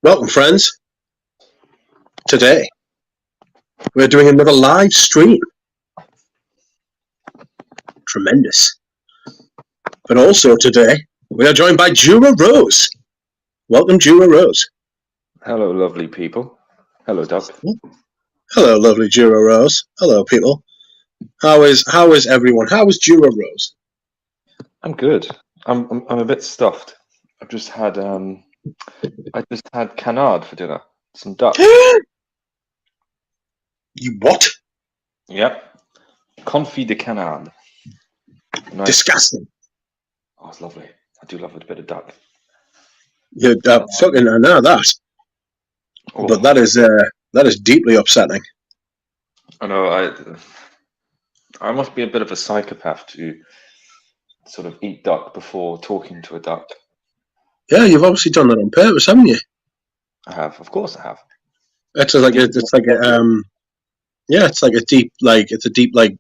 Welcome, friends. Today, we're doing another live stream. Tremendous. But also today, we are joined by Jura Rose. Welcome, Jura Rose. Hello, lovely people. Hello, Doc. Hello, lovely Jura Rose. Hello, people. How is everyone? How is Jura Rose? I'm good. I'm a bit stuffed. I've just had canard for dinner. Some duck. You what? Yep. Confit de canard. Nice. Disgusting. Oh, it's lovely. I do love a bit of duck. You're fucking I know that. Oh. But that is deeply upsetting. I know. I must be a bit of a psychopath to sort of eat duck before talking to a duck. Yeah, you've obviously done that on purpose, haven't you? I have. Of course, I have. It's like a deep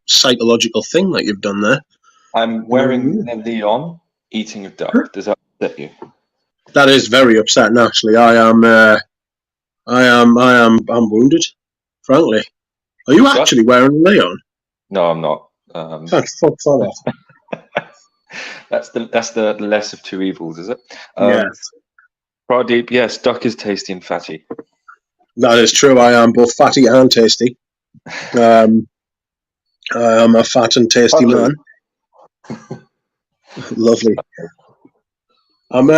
psychological thing that you've done there. I'm wearing Leon, eating a duck. Does that upset you? That is very upsetting, actually. I'm wounded, frankly. Are you actually wearing Leon? No, I'm not. Fuck that. That's the less of two evils, is it? Yes. Pradeep, yes, duck is tasty and fatty. That is true. I am both fatty and tasty. I am a fat and tasty man. Lovely. I'm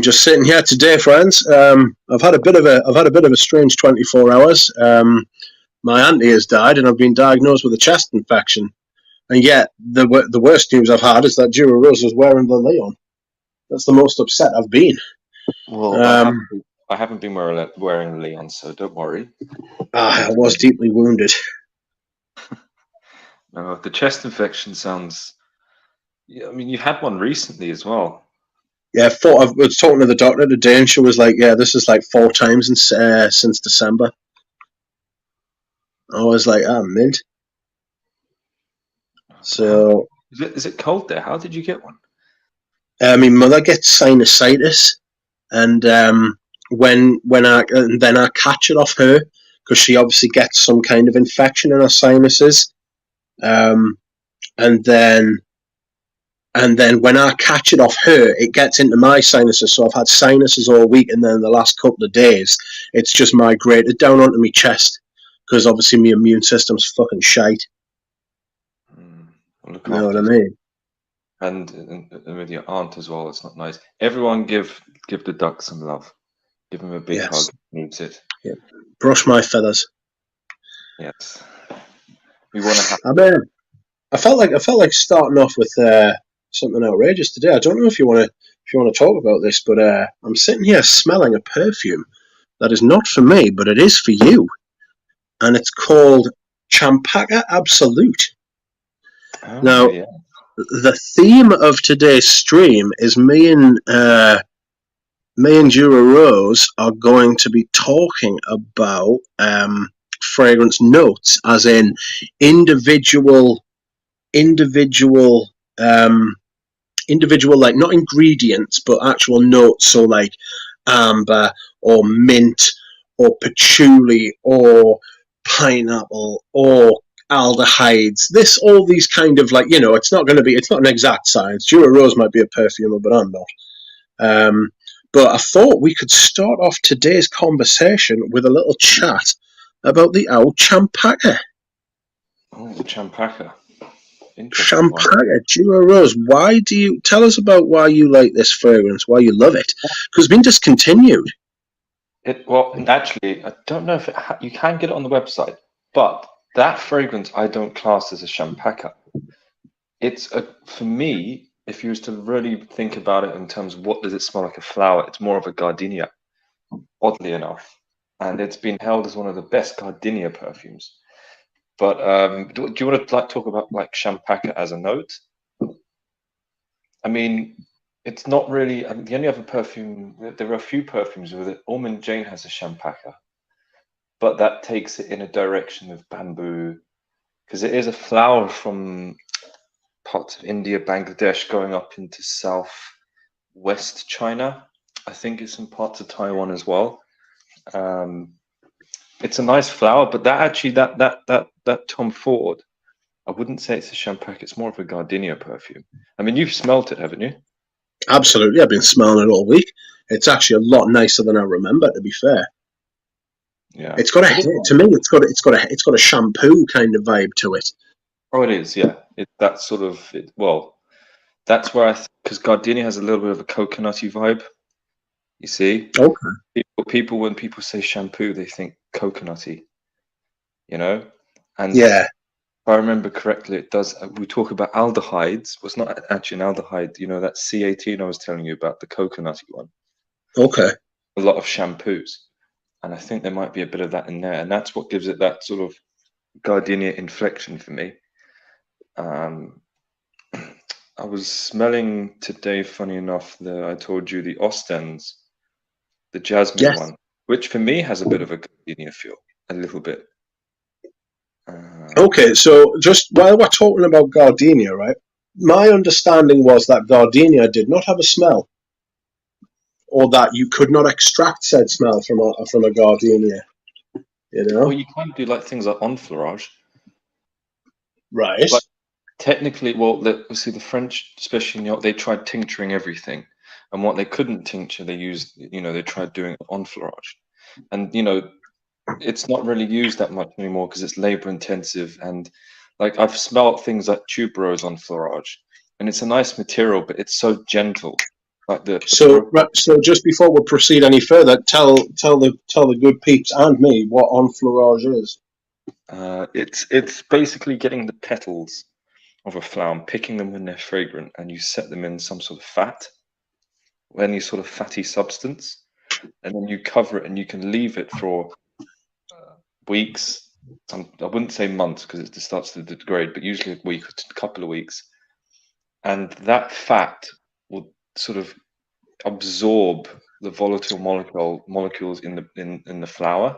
just sitting here today, friends. I've had a bit of a strange 24 hours. My auntie has died, and I've been diagnosed with a chest infection. And yet, the worst news I've had is that Jura Rose was wearing the Leon. That's the most upset I've been. Well, I haven't been wearing Leon, so don't worry. I was deeply wounded. No, the chest infection sounds. Yeah, I mean, you had one recently as well. Yeah, I was talking to the doctor today, and she was like, "Yeah, this is like 4 times since December." I was like, "Ah, mint." So, is it cold there? How did you get one? my mother gets sinusitis, and then I catch it off her because she obviously gets some kind of infection in her sinuses, and then when I catch it off her, it gets into my sinuses. So I've had sinuses all week, and then the last couple of days, it's just migrated down onto my chest because obviously my immune system's fucking shite. You know what I mean? And with your aunt as well, it's not nice. Everyone give the duck some love. Give him a big hug. Needs it. Yeah. Brush my feathers. Yes. We want to have. I felt like starting off with something outrageous today. I don't know if you want to talk about this, but I'm sitting here smelling a perfume that is not for me, but it is for you, and it's called Champaka Absolute. Oh, now, yeah. The theme of today's stream is me and Jura Rose are going to be talking about fragrance notes, as in individual like not ingredients but actual notes, so like amber or mint or patchouli or pineapple or aldehydes, all these kind of, like, it's not an exact science. Jura Rose might be a perfumer, but I'm not. But I thought we could start off today's conversation with a little chat about the old Champaka. Oh, the Champaka. Champaka, Jura Rose. Why do you tell us about why you like this fragrance? Why you love it? Because it's been discontinued. Well, actually, I don't know if you can get it on the website, but that fragrance I don't class as a Champaka. For me, if you was to really think about it in terms of what does it smell like a flower, it's more of a gardenia, oddly enough, and it's been held as one of the best gardenia perfumes. But do you want to talk about like Champaka as a note? I mean, it's not really. I mean, the only other perfume, there are a few perfumes with it. Almond Jane has a Champaka, but that takes it in a direction of bamboo, because it is a flower from parts of India, Bangladesh, going up into southwest China. I think it's in parts of Taiwan as well. It's a nice flower, but that Tom Ford, I wouldn't say it's a Champaka. It's more of a gardenia perfume. I mean, you've smelt it, haven't you? Absolutely, I've been smelling it all week. It's actually a lot nicer than I remember, to be fair. Yeah. It's got to me, it's got a shampoo kind of vibe to it. Oh, it is. Yeah. That's sort of it. Well, that's where because gardenia has a little bit of a coconutty vibe. You see, Okay. people when people say shampoo, they think coconutty. You know, and Yeah. if I remember correctly, it does. We talk about aldehydes. Well, it's not actually an aldehyde. You know that C18 I was telling you about, the coconutty one. Okay. A lot of shampoos, and I think there might be a bit of that in there, and that's what gives it that sort of gardenia inflection for me. I was smelling today, funny enough, I told you the Ostens, the jasmine Yes. one, which for me has a bit of a gardenia feel, a little bit. Okay, so just while we're talking about gardenia, right? My understanding was that gardenia did not have a smell, or that you could not extract said smell from a gardenia. You Well, know, you can do like things like enfleurage, right? but technically, well, see, the French, especially they tried tincturing everything, and what they couldn't tincture, they used, they tried doing enfleurage, and it's not really used that much anymore because it's labor intensive, and like I've smelled things like tuberose enfleurage, and it's a nice material, but it's so gentle, like the So, right, so just before we proceed any further, tell the good peeps and me what enfleurage is. it's basically getting the petals of a flower and picking them when they're fragrant, and you set them in some sort of fat, any sort of fatty substance, and then you cover it and you can leave it for weeks. I wouldn't say months because it starts to degrade, but usually a week or a couple of weeks. And that fat will sort of absorb the volatile molecules in the flower,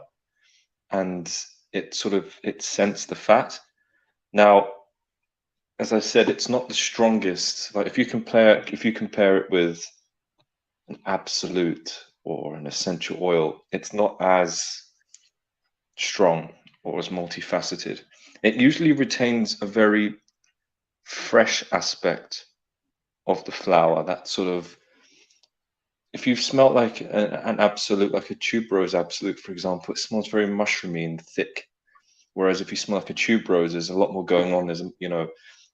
and it scents the fat. Now, as I said, it's not the strongest. Like if you compare it with an absolute or an essential oil, it's not as strong or as multifaceted. It usually retains a very fresh aspect of the flower. That sort of, if you've smelt like an absolute, like a tuberose absolute, for example, it smells very mushroomy and thick. Whereas if you smell like a tuberose, there's a lot more going on. There's,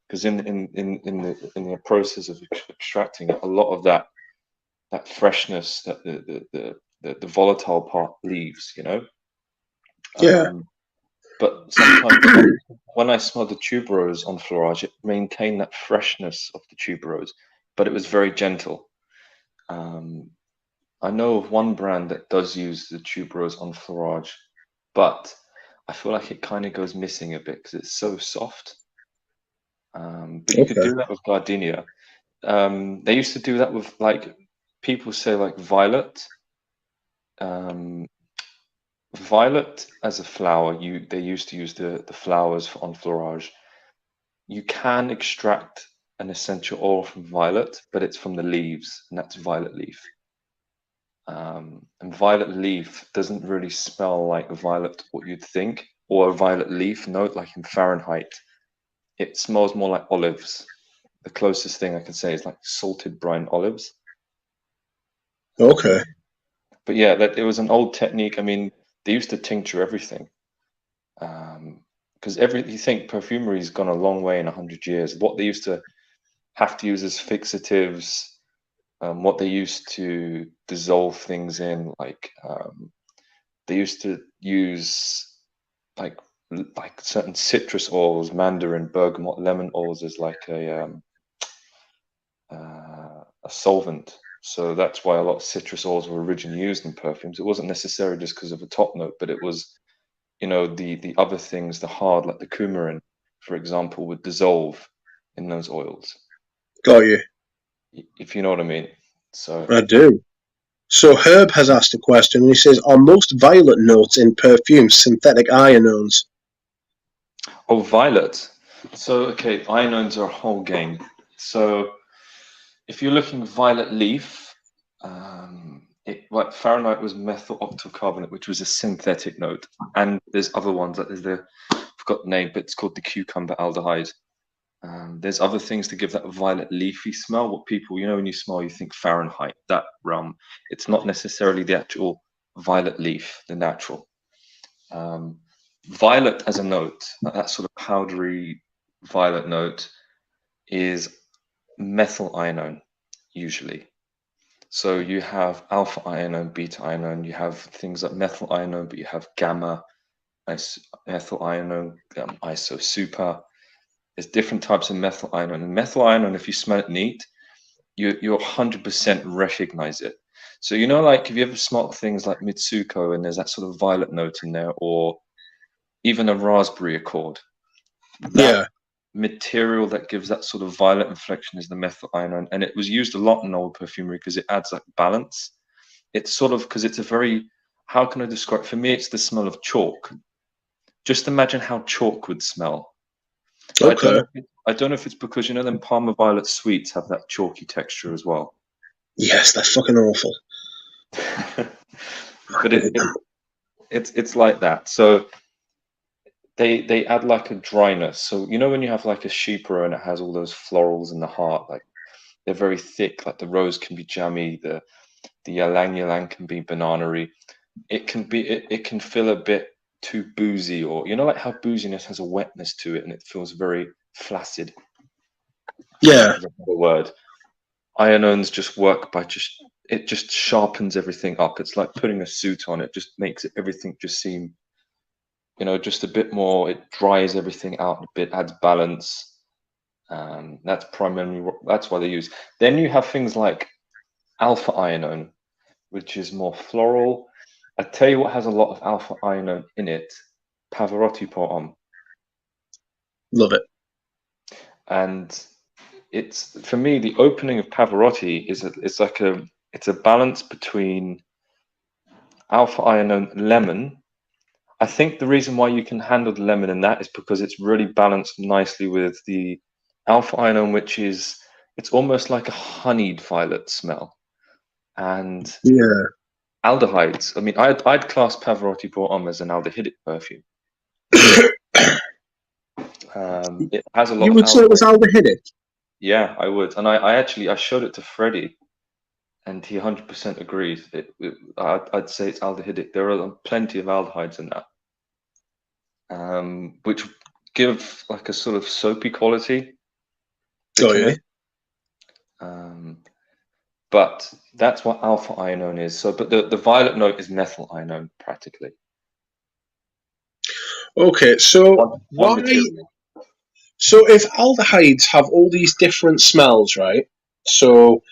because in the process of extracting it, a lot of that freshness that the volatile part leaves, Yeah. But sometimes when I smelled the tuberose enfleurage, it maintained that freshness of the tuberose, but it was very gentle. I know of one brand that does use the tuberose enfleurage, but I feel like it kind of goes missing a bit because it's so soft. But you could Okay. do that with gardenia. They used to do that with, like, people say, like, violet. Um, Violet as a flower, they used to use the flowers for enfleurage. You can extract an essential oil from violet, but it's from the leaves, and that's violet leaf. And violet leaf doesn't really smell like violet, what you'd think, or a violet leaf note like in Fahrenheit. It smells more like olives. The closest thing I can say is like salted brine olives. Okay. But yeah, it was an old technique. I mean, they used to tincture everything. Because you think perfumery's gone a long way in 100 years. What they used to have to use as fixatives, what they used to dissolve things in, like they used to use like certain citrus oils, mandarin, bergamot, lemon oils as like a solvent. So that's why a lot of citrus oils were originally used in perfumes. It wasn't necessarily just because of a top note, but it was, the other things, the hard, like the coumarin, for example, would dissolve in those oils, Got you. if you know what I mean. So, I do. So Herb has asked a question, and he says, "Are most violet notes in perfumes synthetic ionones?" oh, violet. So, okay, ionones are a whole game. So, if you're looking violet leaf, like Fahrenheit was methyl octocarbonate, which was a synthetic note, and there's other ones. Like there's I forgot the name, but it's called the cucumber aldehyde. There's other things to give that violet leafy smell. What people, when you smell, you think Fahrenheit, that realm. It's not necessarily the actual violet leaf, the natural. Violet as a note, that sort of powdery violet note, is methyl ionone usually. So you have alpha ionone, beta ionone, you have things like methyl ionone, but you have gamma, methyl ionone, iso super. There's different types of methyl ionone. And methyl ionone, if you smell it neat, you'll 100% recognize it. So, like if you ever smelt things like Mitsuko and there's that sort of violet note in there, or even a raspberry accord, that material that gives that sort of violet inflection is the methyl ionone. And it was used a lot in old perfumery because it adds like balance. It's sort of, because it's a very, how can I describe, for me, it's the smell of chalk. Just imagine how chalk would smell. Okay. I don't know if it's because them Parma Violet sweets have that chalky texture as well. Yes, they're fucking awful. But it's like that. So they add like a dryness. So when you have like a Chypre and it has all those florals in the heart, like they're very thick. Like the rose can be jammy, the ylang ylang can be banana-y. It can feel a bit too boozy, or like how booziness has a wetness to it and it feels very flaccid. Yeah. The word. Ionones just work by it just sharpens everything up. It's like putting a suit on. It just makes everything just seem, just a bit more. It dries everything out a bit, adds balance. That's primarily, that's why they use. Then you have things like alpha ionone, which is more floral. I tell you what has a lot of alpha ionone in it, Pavarotti pour homme. Love it. And it's, for me, the opening of Pavarotti it's a balance between alpha ionone lemon. I think the reason why you can handle the lemon in that is because it's really balanced nicely with the alpha ionone, which is, it's almost like a honeyed violet smell. And aldehydes. I mean, I'd class Pavarotti pour homme as an aldehydic perfume. It has a lot. You would say it was aldehydic? Yeah, I would. And I showed it to Freddie, and he 100% agrees. I'd say it's aldehydic. There are plenty of aldehydes in that, which give like a sort of soapy quality. Oh yeah. But that's what alpha ionone is. So, but the violet note is methyl ionone practically. Okay, so one material. So if aldehydes have all these different smells, right? So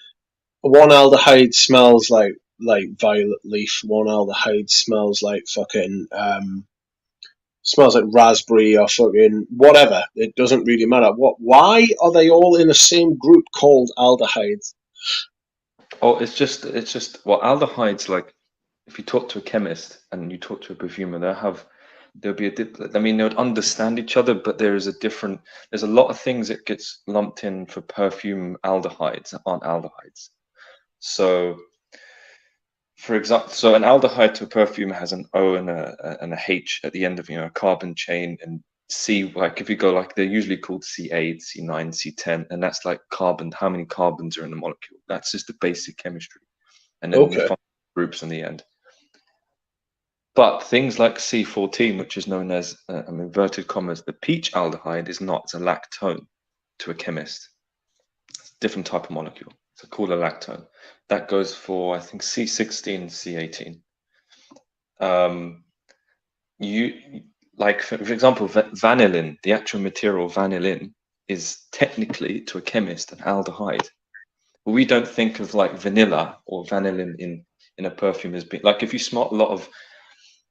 one aldehyde smells like violet leaf, one aldehyde smells like fucking smells like raspberry or fucking whatever. It doesn't really matter. Why are they all in the same group called aldehydes? Oh, it's just well, aldehydes, like if you talk to a chemist and you talk to a perfumer, there'll be I mean, they would understand each other, but there's a lot of things that gets lumped in for perfume aldehydes that aren't aldehydes. So, for example, so an aldehyde to a perfume has an O and a H at the end of a carbon chain, and C, like if you go like they're usually called C8, C9, C10, and that's like carbon. How many carbons are in the molecule? That's just the basic chemistry, and then you find groups in the end. But things like C14, which is known as, inverted commas, the peach aldehyde, is not. It's a lactone to a chemist. It's a different type of molecule. It's called a lactone. That goes for, I think, C16 and C18. Like, for example, vanillin, the actual material vanillin, is technically, to a chemist, an aldehyde. But we don't think of like vanilla or vanillin in a perfume as being, like if you smell a lot of,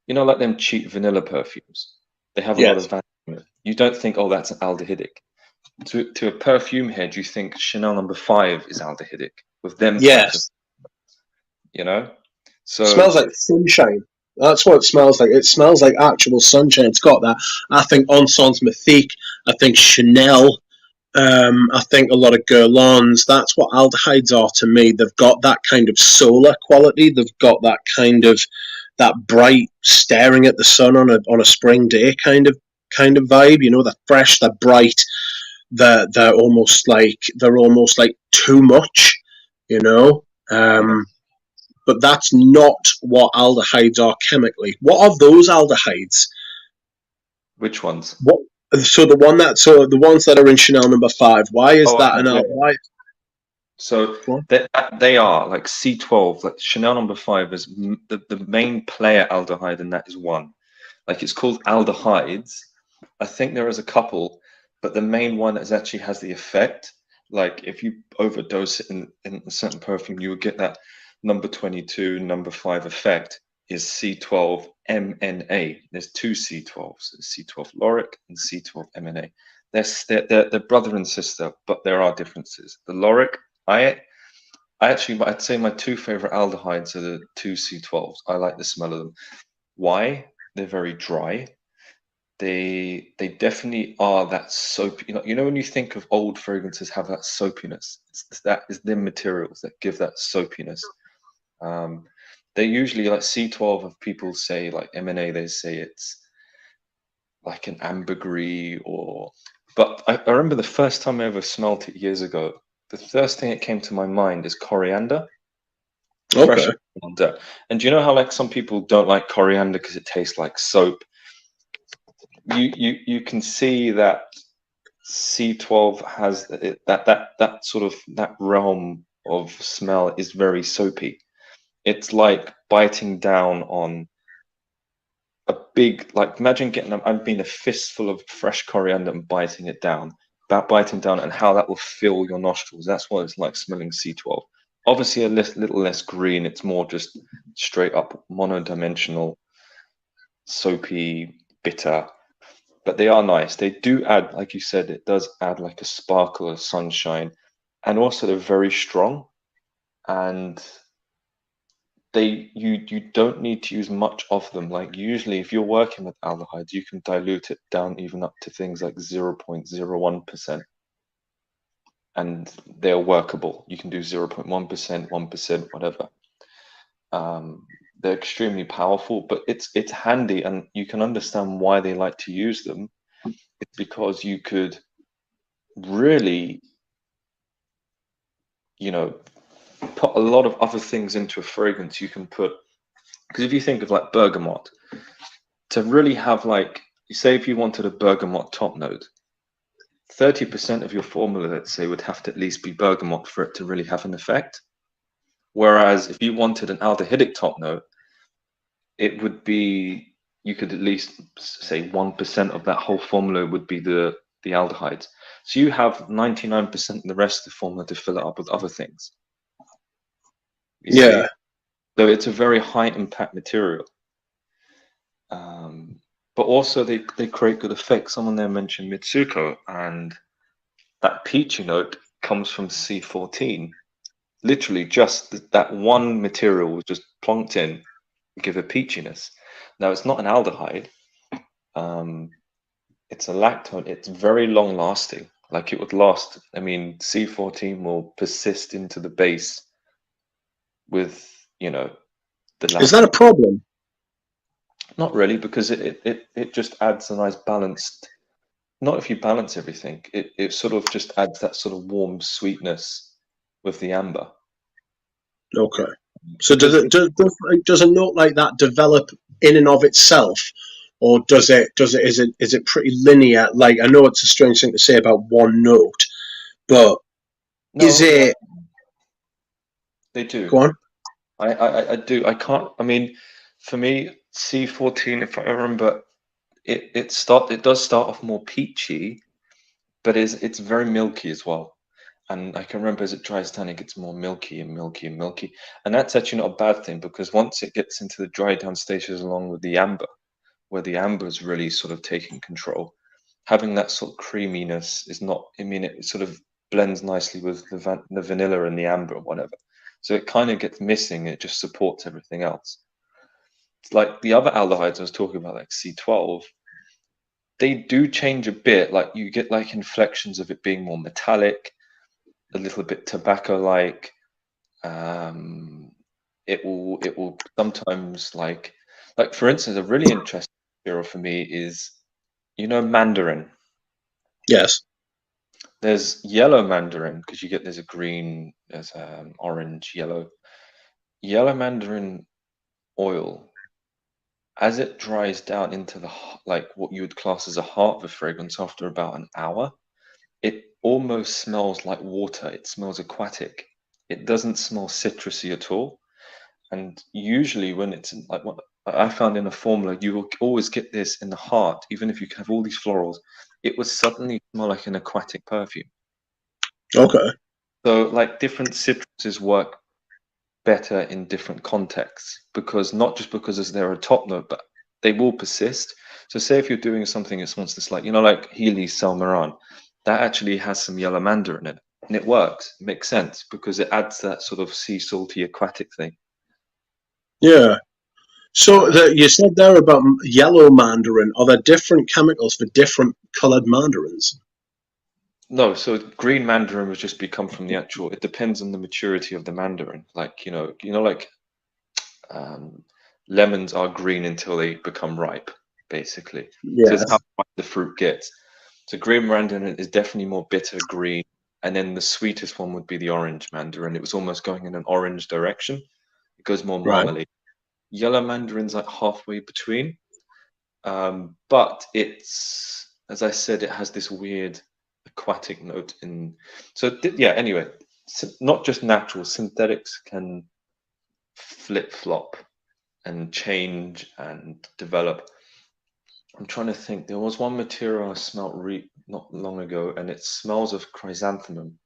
like them cheap vanilla perfumes, they have a lot of vanilla in it. You don't think, oh, that's an aldehydic. To a perfume head, you think Chanel No. 5 is aldehydic with them types of, So it smells like sunshine. That's what it smells like. It smells like actual sunshine. It's got that, I think, Encens Mythique. I think Chanel. I think a lot of guerlains, that's what aldehydes are to me. They've got that kind of solar quality. They've got that kind of that bright staring at the sun on a spring day kind of vibe. You know, they're fresh, they're bright, they're almost like too much. You know, Yeah. but that's not what aldehydes are chemically. What are those aldehydes? Which ones? What? So the ones that are in Chanel number 5. Why is Oh, that okay. an Yeah. al? Why? So Go on. they are like C12, like Chanel number 5 is the main player aldehyde, and that is one. Like it's called aldehydes. I think there is a couple, but the main one is actually has the effect. Like if you overdose it in a certain perfume, you would get that number 22, number 5 effect is C12 MNA. There's two C12s, C12 lauric and C12 MNA. They're brother and sister, but there are differences. The lauric, I'd say my two favorite aldehydes are the two C12s. I like the smell of them. Why? They're very dry. They definitely are that soap. You know when you think of old fragrances have that soapiness. That is the materials that give that soapiness. Um, they usually like C12 of people say like M&A, they say it's like an ambergris or. But I remember the first time I ever smelt it years ago. The first thing that came to my mind is coriander, fresh Okay. coriander. And do you know how like some people don't like coriander because it tastes like soap? You can see that C12 has that sort of that realm of smell is very soapy. It's like biting down on a big, like imagine getting I've been a fistful of fresh coriander and biting it down, about biting down and how that will fill your nostrils. That's what it's like smelling C12. Obviously a little less green. It's more just straight up monodimensional, soapy, bitter. But they are nice. They do add, like you said, it does add like a sparkle of sunshine, and also they're very strong. And you don't need to use much of them. Like usually, if you're working with aldehydes, you can dilute it down even up to things like 0.01%, and they're workable. You can do 0.1%, 1%, whatever. They're extremely powerful, but it's handy, and you can understand why they like to use them. It's because you could really, you know, put a lot of other things into a fragrance. You can put, because if you think of like bergamot, to really have like, say if you wanted a bergamot top note, 30% of your formula, let's say, would have to at least be bergamot for it to really have an effect. Whereas if you wanted an aldehydic top note, it would be, you could at least say 1% of that whole formula would be the aldehydes. So you have 99% of the rest of the formula to fill it up with other things. You Yeah. see? So it's a very high impact material. But also they create good effects. Someone there mentioned Mitsuko, and that peachy note comes from C14. Literally, just that one material was just plonked in to give a peachiness. Now, it's not an aldehyde. It's a lactone. It's very long lasting. Like it would last. I mean, C14 will persist into the base with, the Is that a lactone. problem? Not really, because it just adds a nice balanced. Not if you balance everything. It sort of just adds that sort of warm sweetness with the amber. Okay. So Because does a note like that develop in and of itself, or is it pretty linear? Like I know it's a strange thing to say about one note, but is no, it? they do. Go on. I do. I can't. I mean, for me, C14, if I remember, it does start off more peachy, but it's very milky as well. And I can remember as it dries down, it gets more milky and milky and milky. And that's actually not a bad thing, because once it gets into the dry down stages along with the amber, where the amber is really sort of taking control, having that sort of creaminess is not, I mean, it sort of blends nicely with the vanilla and the amber and whatever. So it kind of gets missing. It just supports everything else. It's like the other aldehydes I was talking about, like C12. they do change a bit. Like you get like inflections of it being more metallic, a little bit tobacco-like. It will sometimes like for instance, a really interesting material for me is mandarin. Yes. There's yellow mandarin because there's a green, there's orange, yellow. Yellow mandarin oil, as it dries down into like what you would class as a heart of a fragrance after about an hour, it almost smells like water. It smells aquatic. It doesn't smell citrusy at all. And usually when it's like what I found in a formula, you will always get this in the heart, even if you have all these florals, it would suddenly smell like an aquatic perfume. Okay. So like different citruses work better in different contexts because not just because they're a top note, but they will persist. So say if you're doing something that smells this like Healy's Salmeran, that actually has some yellow mandarin in it. And it works. It makes sense because it adds that sort of sea salty aquatic thing. Yeah. So you said there about yellow mandarin. Are there different chemicals for different coloured mandarins? No, so green mandarin would just become from the actual. It depends on the maturity of the mandarin. Like like um, lemons are green until they become ripe, basically. So Yeah. it's how ripe the fruit gets. So green mandarin is definitely more bitter green, and then the sweetest one would be the orange mandarin. It was almost going in an orange direction. It goes more Right. marmalade. Yellow mandarin's like halfway between, but it's, as I said, it has this weird aquatic note in. So yeah. Anyway, not just natural synthetics can flip flop and change and develop. I'm trying to think. There was one material I smelt not long ago, and it smells of chrysanthemum,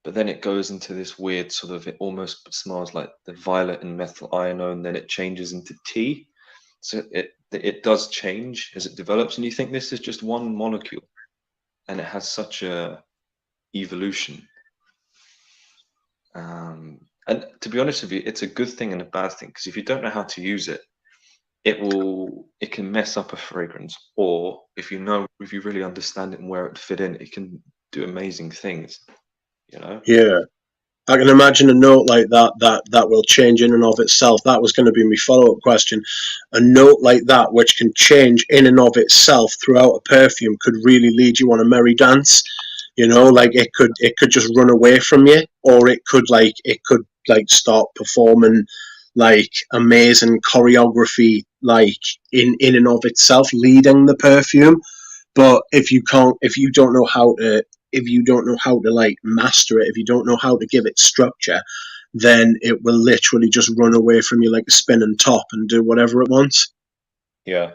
but then it goes into this weird sort of. It almost smells like the violet and methyl ionone. Then it changes into tea. So it does change as it develops, and you think this is just one molecule, and it has such a evolution. And to be honest with you, it's a good thing and a bad thing because if you don't know how to use it, it can mess up a fragrance, or if you really understand it and where it fit in, it can do amazing things. Yeah. I can imagine a note like that will change in and of itself. That was going to be my follow-up question. A note like that, which can change in and of itself throughout a perfume, could really lead you on a merry dance. Like it could just run away from you, or it could start performing like amazing choreography, like in and of itself, leading the perfume. But if you don't know how to like master it, if you don't know how to give it structure, then it will literally just run away from you like a spinning top and do whatever it wants. Yeah.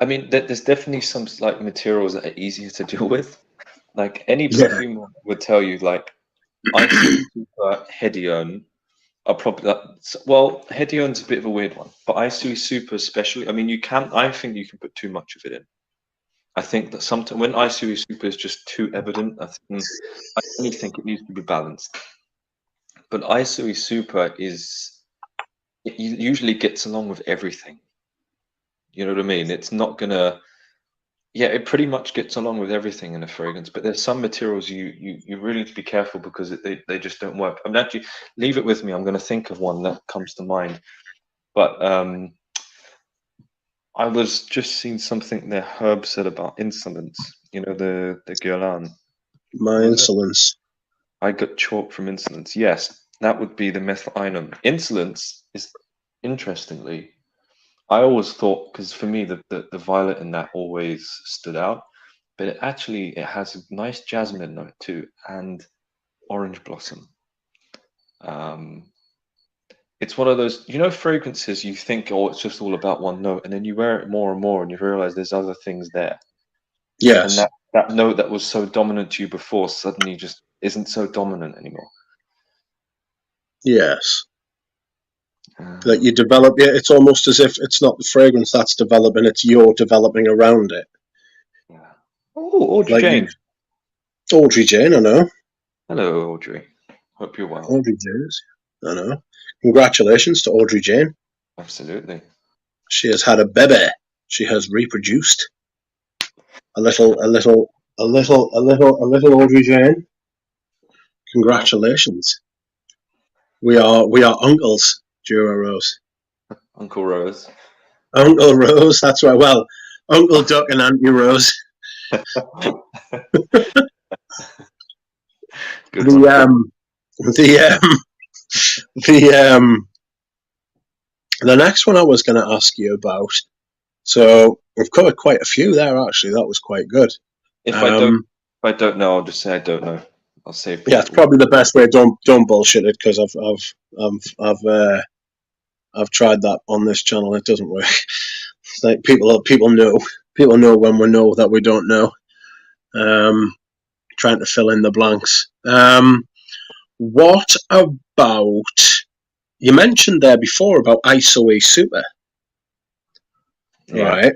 I mean, there's definitely some like materials that are easier to deal with. Like any Yeah. perfumer would tell you, like I Super Hedione are probably well, Hedione's a bit of a weird one, but I Super especially. I mean, I think you can put too much of it in. I think that sometimes when I Super is just too evident, I only think it needs to be balanced. But I Super it usually gets along with everything. You know what I mean? It's not gonna. Yeah, it pretty much gets along with everything in a fragrance, but there's some materials you really need to be careful because they just don't work. I'm actually leave it with me. I'm going to think of one that comes to mind. But I was just seeing something there. Herb said about insolence. The Guerlain. My Was it? insolence. I got chalk from insolence. Yes, that would be the methyl ionum. Insolence is interestingly. I always thought because for me the violet in that always stood out, but it has a nice jasmine note too and orange blossom. Um, it's one of those fragrances you think, oh, it's just all about one note, and then you wear it more and more and you realize there's other things there, and Yes. that note that was so dominant to you before suddenly just isn't so dominant anymore. Yes. That you Um, develop it. It's almost as if it's not the fragrance that's developing, it's you're developing around it. yeah. Oh, Audrey Like you, Jane. Audrey Jane, I know. Hello, Audrey. Hope you're well. Audrey Jane, I know. Congratulations to Audrey Jane. Absolutely. She has had a baby. She has reproduced. a little Audrey Jane. Congratulations. We are uncles, Jura Rose. Uncle Rose. Uncle Rose, that's right. Well, Uncle Duck and Auntie Rose. Good The one. the next one I was going to ask you about. So we've covered quite a few there. Actually, that was quite good. If I don't know, I'll just say I don't know. I'll save Yeah, it's people. probably the best way. Don't bullshit it, because I've tried that on this channel. It doesn't work. It's like people know when we know that we don't know. Trying to fill in the blanks. What about, you mentioned there before about ISO E Super, Yeah. right?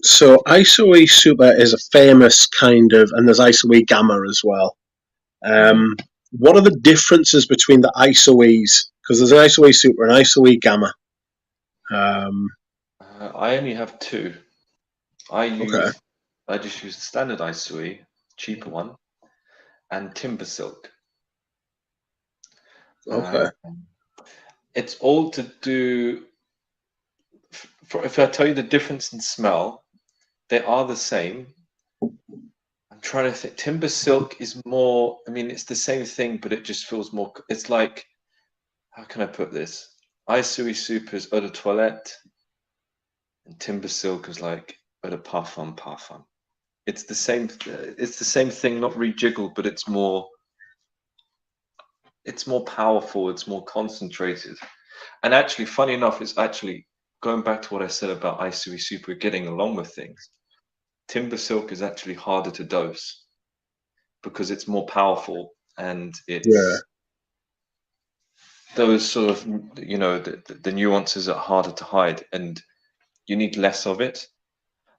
So ISO E Super is a famous kind of, and there's ISO E Gamma as well. What are the differences between the ISO E's? Because there's an ISO E Super and ISO E Gamma. I only have two. I just use the standard Isoi, cheaper one, and Timber Silk. Okay. It's all to do. If I tell you the difference in smell, they are the same. I'm trying to think. Timber Silk is more. I mean, it's the same thing, but it just feels more. It's like, how can I put this? Isoi Super is eau de toilette, and Timber Silk is like eau de parfum, parfum. It's the same. It's the same thing, not rejiggled, but it's more. It's more powerful. It's more concentrated. And actually, funny enough, it's actually going back to what I said about Isui Super getting along with things. Timber Silk is actually harder to dose because it's more powerful, and it's those sort of, the nuances are harder to hide, and you need less of it.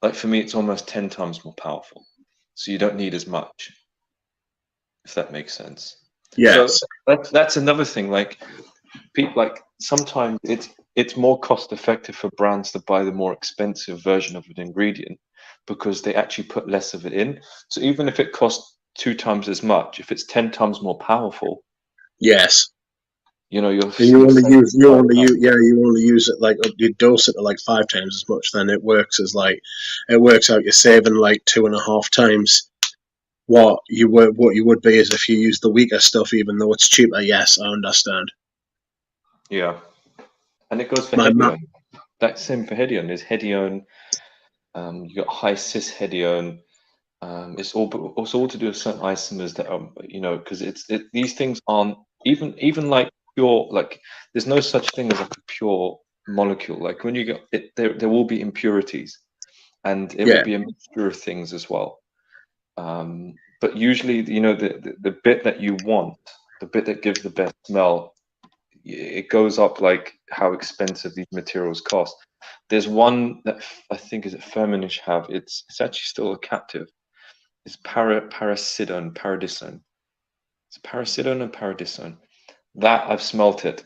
Like for me, it's almost 10 times more powerful, so you don't need as much, if that makes sense. So Yes. that's another thing. Like people, like sometimes it's more cost effective for brands to buy the more expensive version of an ingredient because they actually put less of it in. So even if it costs 2 times as much, if it's 10 times more powerful, Yes. you're You only saving you only use it, like, you dose it to like 5 times as much. Then it works out you're saving like 2.5 times what you would be as if you use the weaker stuff, even though it's cheaper. Yes, I understand. Yeah, and it goes for My Hedione. That same for Hedione. There's Hedione. You got high cis Hedione. It's all to do with certain isomers that are, because these things aren't even like pure, like there's no such thing as like a pure molecule. Like when you get it, there will be impurities, and it will yeah be a mixture of things as well. But usually, the bit that you want, the bit that gives the best smell, it goes up like how expensive these materials cost. There's one that I think is it Firmenich have. It's actually still a captive. It's paradisone. It's paradisone and paradisone. That I've smelt it.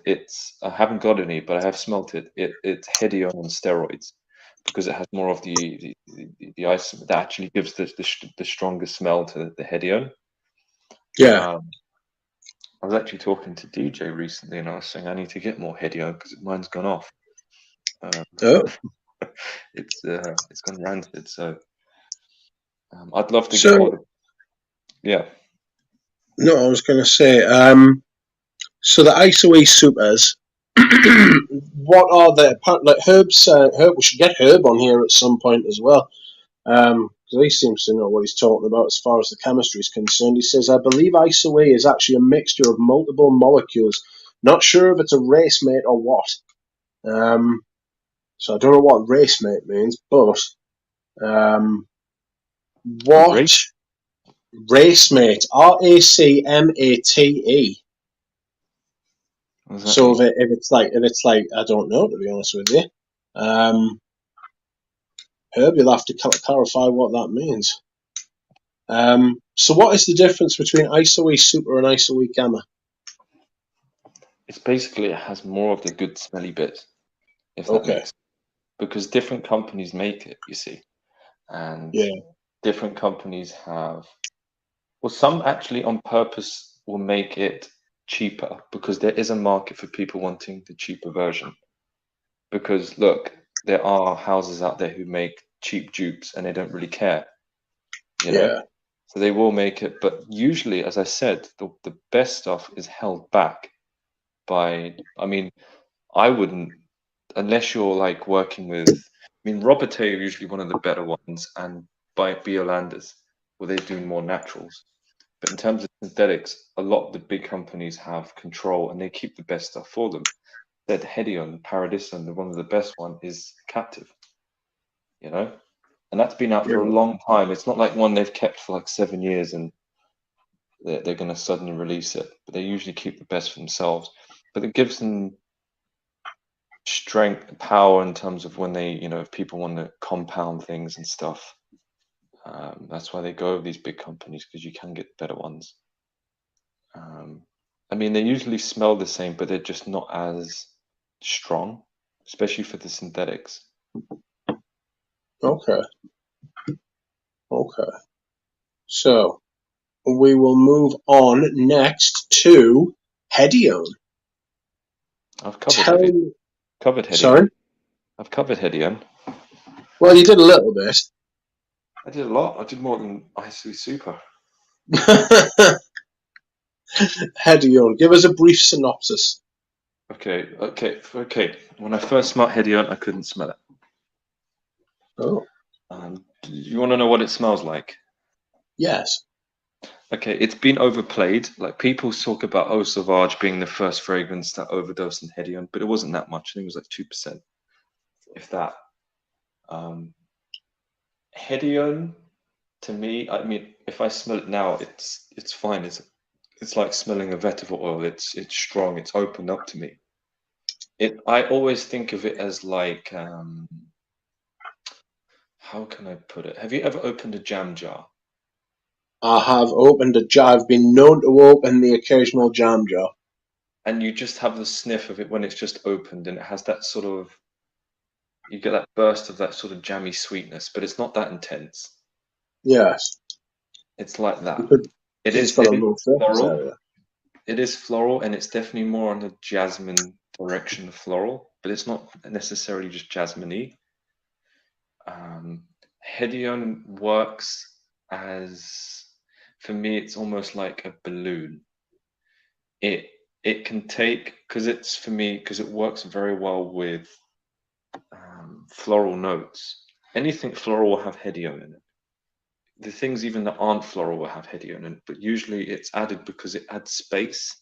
I haven't got any, but I have smelt it. It's Hedione on steroids because it has more of the ice that actually gives the strongest smell to the Hedione. yeah I was actually talking to DJ recently, and I was saying I need to get more Hedione because mine's gone off. oh It's gone rancid. So I'd love to get so hold of. Yeah. no, I was going to say, so the ISO E Supers, what are the, like, Herb's, Herb, we should get Herb on here at some point as well, because he seems to know what he's talking about as far as the chemistry is concerned. He says, I believe ISO E is actually a mixture of multiple molecules. Not sure if it's a racemate or what. So I don't know what racemate means, but what racemate? RACMATE. What does that So mean? if it's like, I don't know, to be honest with you. Herb, you'll have to clarify what that means. So what is the difference between ISO E Super and ISO E Gamma? It's basically it has more of the good smelly bits, if that Okay. makes, because different companies make it, you see, and Yeah. different companies have, well, some actually on purpose will make it cheaper because there is a market for people wanting the cheaper version. Because look, there are houses out there who make cheap dupes and they don't really care, you know? Yeah. So they will make it, but usually, as I said, the best stuff is held back by, I mean, I wouldn't, unless you're like working with, I mean, Robertet are usually one of the better ones, and by Biolanders, where they do more naturals. But in terms of synthetics, a lot of the big companies have control and they keep the best stuff for them. That Hedion, Paradison, the one of the best one is captive, you know? And that's been out for a Yeah. long time. It's not like one they've kept for like 7 years and they're going to suddenly release it. But they usually keep the best for themselves. But it gives them strength, power in terms of when they, if people want to compound things and stuff. That's why they go with these big companies because you can get better ones. I mean, they usually smell the same, but they're just not as strong, especially for the synthetics. Okay. Okay. So we will move on next to Hedione. I've Tell me. covered Hedion. Sorry? I've covered Hedion. Well, you did a little bit. I did a lot. I did more than E Super. Hedione. Give us a brief synopsis. Okay. When I first smelled Hedion, I couldn't smell it. Oh, Do you want to know what it smells like? yes. Okay, it's been overplayed. Like people talk about Eau Sauvage being the first fragrance that overdosed in Hedion, but it wasn't that much. I think it was like 2%, if that. Um, Hedion, to me, I mean, if I smell it now, it's fine. It's like smelling a vetiver oil. It's strong. It's opened up to me. I always think of it as like how can I put it? Have you ever opened a jam jar? I have opened a jar. I've been known to open the occasional jam jar. And you just have the sniff of it when it's just opened, and it has that sort of, you get that burst of that sort of jammy sweetness, but it's not that intense. Yes. It's like that. Because It it's is got it a is low surface floral. area. It is floral, and it's definitely more on the jasmine direction of floral, but it's not necessarily just jasmine-y. Um, Hedion works as, for me, it's almost like a balloon. It it can take, because it's, for me, because it works very well with floral notes. Anything floral will have Hedion in it. The things even that aren't floral will have Hedion in it, but usually it's added because it adds space.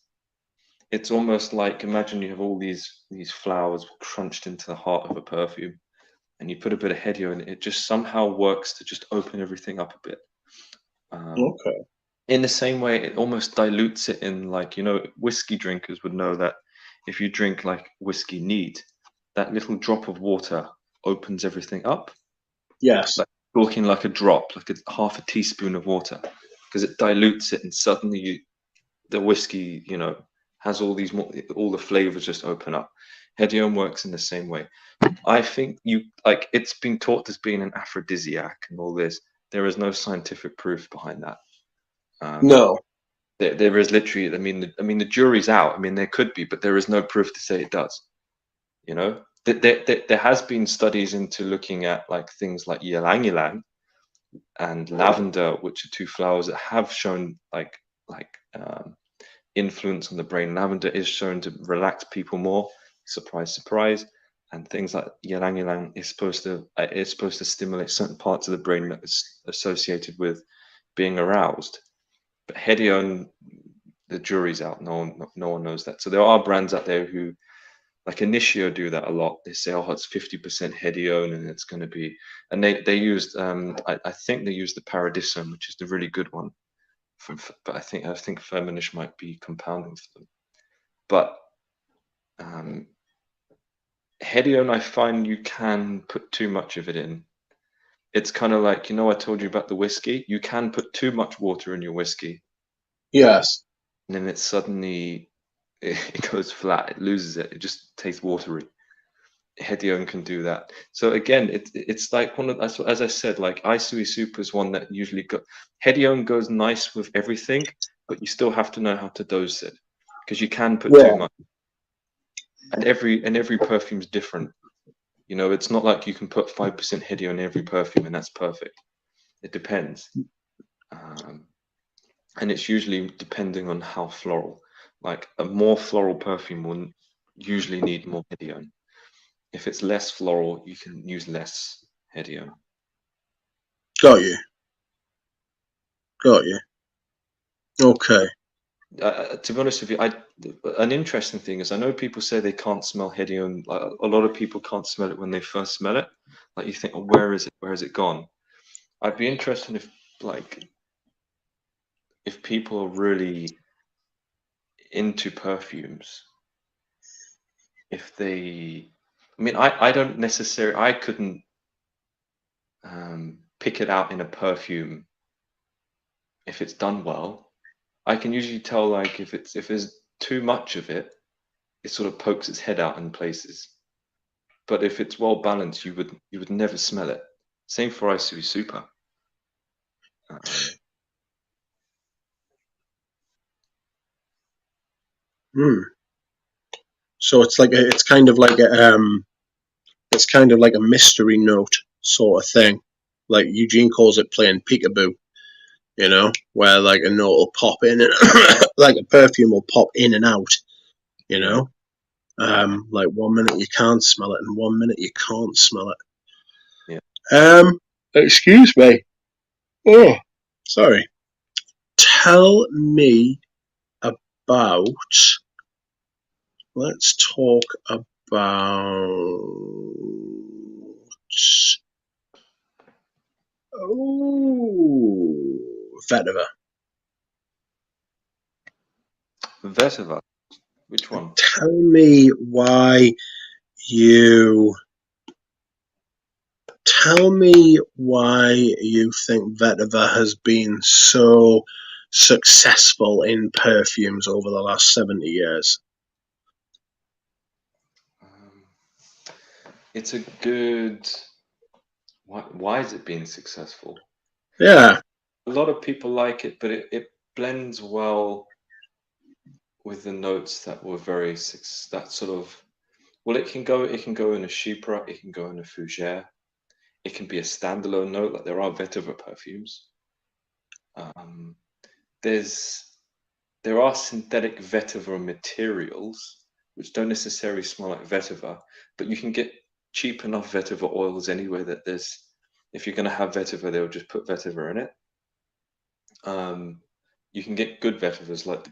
It's almost like, imagine you have all these flowers crunched into the heart of a perfume, and you put a bit of Hedion in it. It just somehow works to just open everything up a bit. Um, Okay. in the same way, it almost dilutes it in, like, whiskey drinkers would know that if you drink like whiskey neat, that little drop of water opens everything up, Yes. like talking like a drop, like a half a teaspoon of water, because it dilutes it, and suddenly the whiskey, has all the flavors just open up. Hedion works in the same way. I think it's been taught as being an aphrodisiac and all this. There is no scientific proof behind that. Um, No. there is literally, the jury's out. I mean, there could be, but there is no proof to say it does. There has been studies into looking at like things like ylang ylang and lavender, which are two flowers that have shown like influence on the brain. Lavender is shown to relax people more. Surprise, surprise. And things like ylang ylang is supposed to stimulate certain parts of the brain that is associated with being aroused. But Hedion, the jury's out. No one knows that. So there are brands out there who, like Initio, do that a lot. They say, "Oh, it's 50% Hedion, and it's going to be," and they used, I think they used the Paradison, which is the really good one. But I think Firmenich might be compounding for them. But um, Hedion, I find you can put too much of it in. It's kind of like, I told you about the whiskey. You can put too much water in your whiskey, Yes. and then it suddenly it goes flat. It loses it. It just tastes watery. Hedione can do that. So again, it's like one of, as I said, like E Super is one that usually Hedione goes nice with everything, but you still have to know how to dose it because you can put too Yeah. much. And every perfume's different. You know, it's not like you can put 5% Hedione in every perfume and that's perfect. It depends. And it's usually depending on how floral. Like a more floral perfume will usually need more Hedione. If it's less floral, you can use less Hedione. Got you. Got you. Okay. To be honest with you, an interesting thing is I know people say they can't smell Hedione. Like, a lot of people can't smell it when they first smell it. Like you think, oh, where is it? Where has it gone? I'd be interested if people are really into perfumes, if they, I mean, I don't necessarily, I couldn't pick it out in a perfume if it's done well. I can usually tell like if there's too much of it, it sort of pokes its head out in places. But if it's well balanced, you would never smell it. Same for E Super. So it's like it's kind of like a mystery note sort of thing. Like Eugene calls it playing peekaboo, you know, where like a note will pop in and like a perfume will pop in and out, you know. Like 1 minute you can't smell it and 1 minute you can't smell it. Yeah. Excuse me. Oh, sorry. Tell me about. Let's talk about. Oh, Vetiver. Vetiver. Which one? Tell me why you. Tell me why you think Vetiver has been so successful in perfumes over the last 70 years. It's a good. Why is it being successful? Yeah. A lot of people like it, but it blends well with the notes that were that sort of. Well, it can go in a Chypre, it can go in a Fougere, it can be a standalone note, like there are vetiver perfumes. Um, there are synthetic vetiver materials which don't necessarily smell like vetiver, but you can get cheap enough vetiver oils anyway that if you're going to have vetiver, they'll just put vetiver in it. You can get good vetivers, like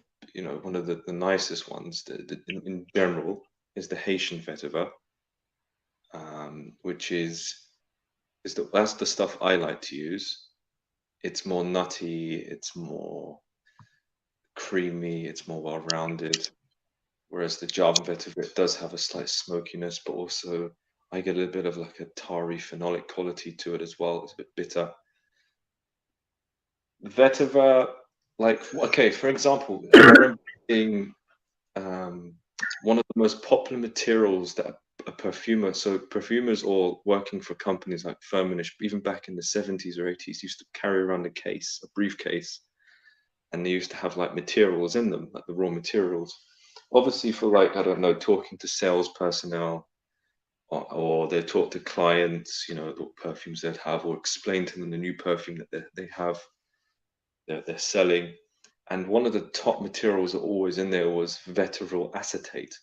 one of the nicest ones in general is the Haitian vetiver, which that's the stuff I like to use. It's more nutty, it's more creamy, it's more well-rounded. Whereas the Javan vetiver, it does have a slight smokiness, but also I get a bit of like a tarry phenolic quality to it as well. It's a bit bitter. Vetiver, like, okay, for example, I remember being one of the most popular materials that a perfumer, so perfumers or working for companies like Firmenich, even back in the 70s or 80s, used to carry around a briefcase, and they used to have like materials in them, like the raw materials. Obviously, for like, I don't know, talking to sales personnel, or they talk to clients, what perfumes they'd have, or explain to them the new perfume that they have, they're selling. And one of the top materials that always in there was vetiver acetate.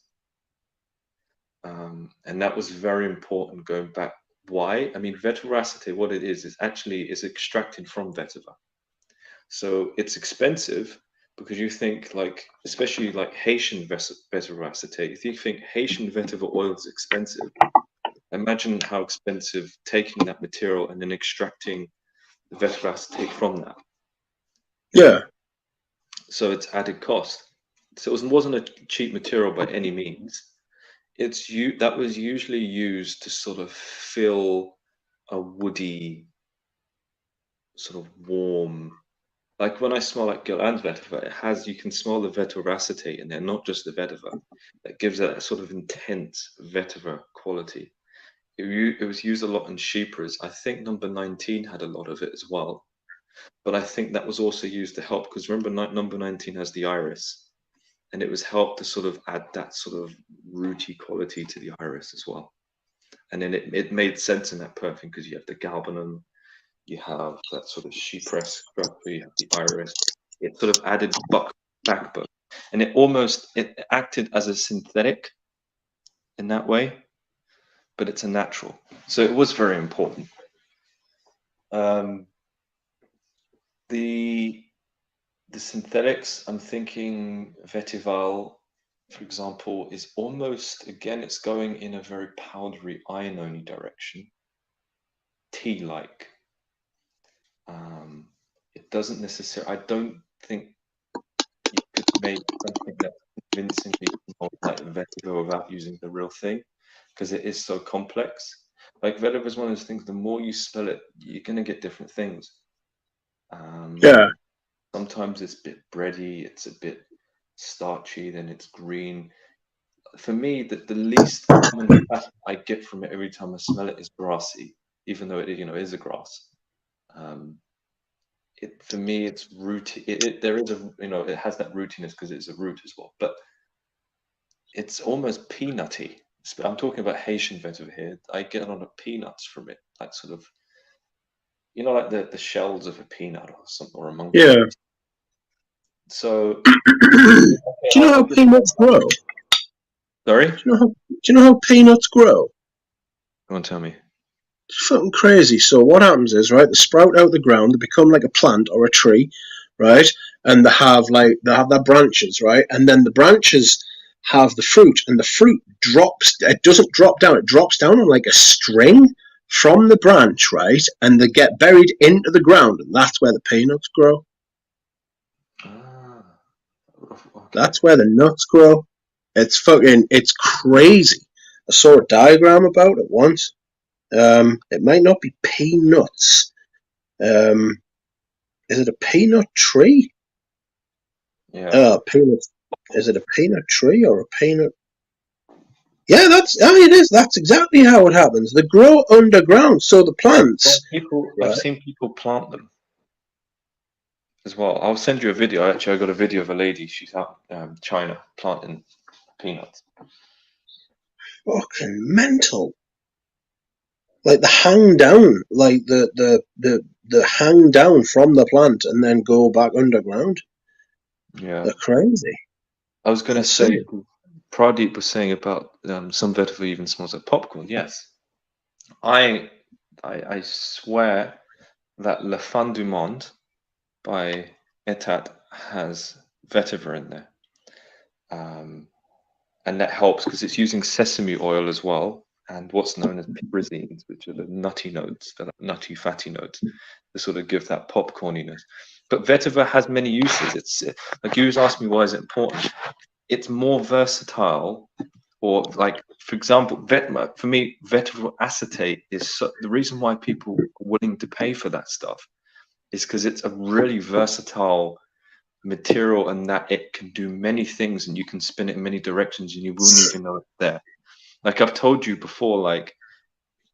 And that was very important going back. Why? I mean, vetiver acetate, what it is actually is extracted from vetiver. So it's expensive because you think like, especially like Haitian vetiver acetate, if you think Haitian vetiver oil is expensive, imagine how expensive taking that material and then extracting the vetiver acetate from that. Yeah. So it's added cost. So it wasn't a cheap material by any means. That was usually used to sort of fill a woody, sort of warm Like when I smell like Guerlain's vetiver, it has, you can smell the vetiver acetate in there, not just the vetiver. That gives it a sort of intense vetiver quality. It was used a lot in Chypres. I think number 19 had a lot of it as well. But I think that was also used to help, because remember, number 19 has the iris, and it was helped to sort of add that sort of rooty quality to the iris as well. And then it made sense in that perfume because you have the galbanum, you have that sort of Chypres structure, you have the iris. It sort of added backbone, and it acted as a synthetic in that way, but it's a natural. So it was very important. The synthetics, I'm thinking Vetiver, for example, is almost, again, it's going in a very powdery iron-only direction, tea-like. It doesn't necessarily, I don't think you could make something that's convincingly like Vetiver without using the real thing, because it is so complex. Like Vetiver is one of those things, the more you spell it, you're going to get different things. Yeah. Sometimes it's a bit bready, it's a bit starchy, then it's green. For me, the least common I get from it every time I smell it is grassy, even though it is a grass. For me, it's rooty. There is it has that rootiness because it's a root as well, but it's almost peanutty. I'm talking about Haitian vetiver here. I get a lot of peanuts from it, like sort of, like the shells of a peanut or something, or a monkey. Yeah. So, Do you know how peanuts grow? Sorry? Do you know how peanuts grow? Go on, tell me. It's fucking crazy. So what happens is, right, they sprout out the ground, they become like a plant or a tree, right? And they have their branches, right? And then the branches have the fruit, and the fruit drops. It doesn't drop down. It drops down on like a string from the branch, right? And they get buried into the ground, and that's where the peanuts grow. Okay. That's where the nuts grow. It's crazy. I saw a diagram about it once. It might not be peanuts. Is it a peanut tree? Yeah. Peanuts. Is it a peanut tree or a peanut? Yeah, it is. That's exactly how it happens. They grow underground, so the plants. I've seen people plant them as well. I'll send you a video. Actually, I got a video of a lady. She's out China planting peanuts. Fucking mental. Like the hang down, like the hang down from the plant and then go back underground. Yeah. They're crazy. I was going to say, Pradeep was saying about some vetiver even smells like popcorn. Yes. I swear that Le Fin du Monde by Etat has vetiver in there. And that helps because it's using sesame oil as well, and what's known as resins, which are the nutty notes, the nutty fatty notes, to sort of give that popcorniness. But vetiver has many uses. It's like you was asking me, why is it important? It's more versatile, or like, for example, for me, vetiver acetate is the reason why people are willing to pay for that stuff is because it's a really versatile material, and that it can do many things, and you can spin it in many directions and you won't even know it's there. Like I've told you before, like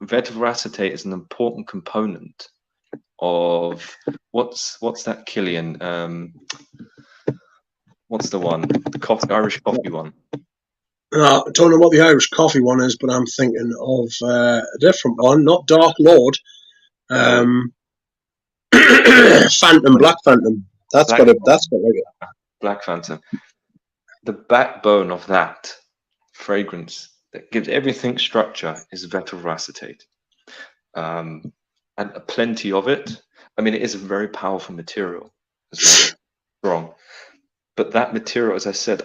vetiver acetate is an important component of what's that, Killian? What's the one? The Irish coffee one. I don't know what the Irish coffee one is, but I'm thinking of a different one, not Dark Lord. Phantom, Black Phantom. That's got like it. Black Phantom. The backbone of that fragrance that gives everything structure is vetiver acetate. And plenty of it. I mean, it is a very powerful material as well, strong. But that material, as I said,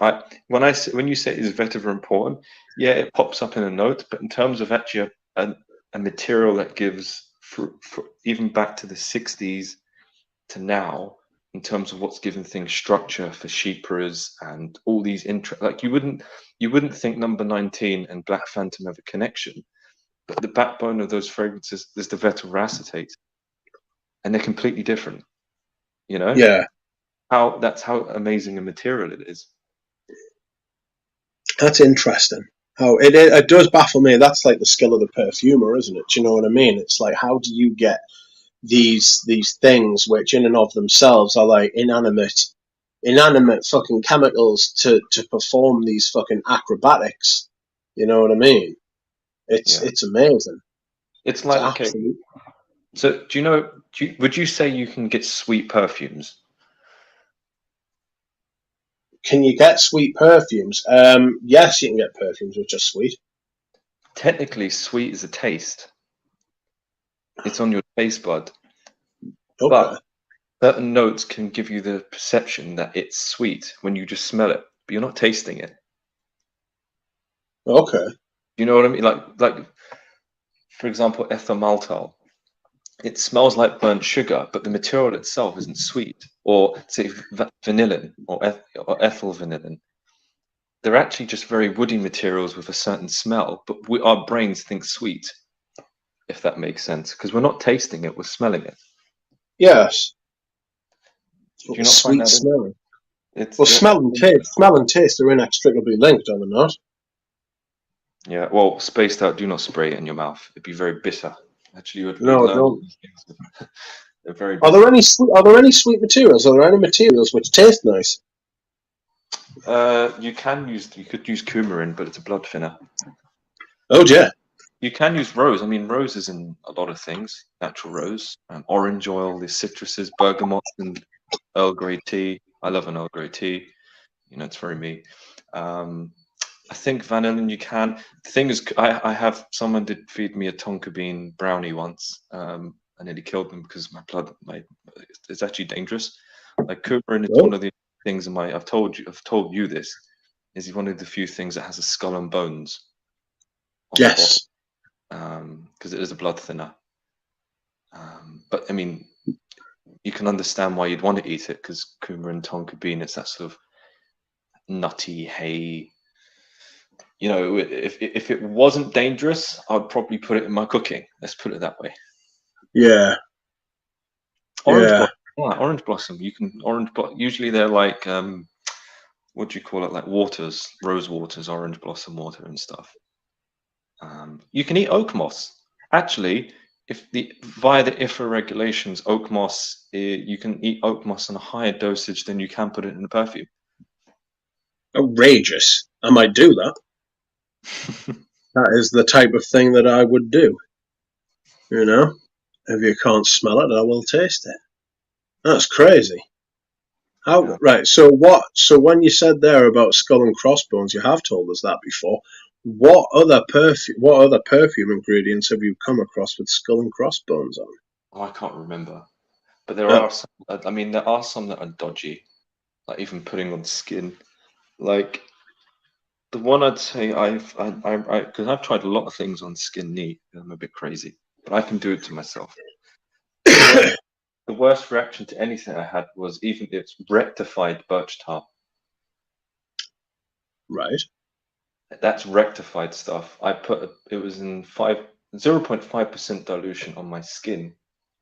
when you say is vetiver important, yeah, it pops up in a note. But in terms of actually a material that gives, for even back to the 60s to now, in terms of what's given things structure for Chypres and all these like you wouldn't think number 19 and Black Phantom have a connection, but the backbone of those fragrances is the vetiver acetate, and they're completely different. You know Yeah, that's how amazing a material it is. that's interesting. How it does baffle me. That's like the skill of the perfumer, isn't it? Do you know what I mean? It's like, how do you get these things which in and of themselves are like inanimate fucking chemicals to perform these fucking acrobatics? You know what I mean? Yeah, It's amazing. it's It's like, okay, absolute. so do you know, would you say you can get sweet perfumes? Can you get sweet perfumes? Yes, you can get perfumes which are sweet. Technically, sweet is a taste. It's on your taste bud, Okay, but certain notes can give you the perception that it's sweet when you just smell it, but you're not tasting it. okay, You know what I mean? Like for example, ethyl maltol. It smells like burnt sugar, but the material itself isn't sweet. Or say vanillin or ethyl vanillin. They're actually just very woody materials with a certain smell, but our brains think sweet, if that makes sense, because we're not tasting it, we're smelling it. yes. Do you not find Sweet that smelling. it's Well, smell and taste are inextricably linked, are they not? yeah, well, spaced out, do not spray it in your mouth. It'd be very bitter. Actually, you'd No, learn all don't. these things. They're very Are there bitter. any Are there any sweet materials? Are there any materials which taste nice? You could use coumarin, but it's a blood thinner. Oh yeah. You can use rose. I mean, rose is in a lot of things. Natural rose, orange oil, the citruses, bergamot, and Earl Grey tea. I love an Earl Grey tea. You know, it's very me. Um, I think vanillin you can. The thing is, I have someone did feed me a tonka bean brownie once. I nearly killed them because it's actually dangerous. Like coumarin is one Oh of the things in my. I've told you this. Is one of the few things that has a skull and bones on the bottle, yes. because it is a blood thinner. But I mean, you can understand why you'd want to eat it because coumarin tonka bean, it's that sort of nutty hay. You know, if it wasn't dangerous, I'd probably put it in my cooking. Let's put it that way. Yeah. Orange Yeah. blossom, yeah, orange blossom. You can usually they're like what do you call it? Like waters, rose waters, orange blossom water, and stuff. You can eat oak moss. Actually, if the via the IFA regulations, oak moss, you can eat oak moss in a higher dosage than you can put it in a perfume. Outrageous. I might do that. That is the type of thing that I would do. You know, if you can't smell it, I will taste it. That's crazy. How Yeah. right? So what? So when you said there about skull and crossbones, you have told us that before. What other perfume ingredients have you come across with skull and crossbones on? Oh, I can't remember, but there Oh, are some. I mean, there are some that are dodgy, like even putting on skin. Like the one I'd say because I've tried a lot of things on skin knee. I'm a bit crazy, but I can do it to myself. The worst, the worst reaction to anything I had was even it's rectified birch tar. right. That's rectified stuff. It was in 0.5% dilution on my skin.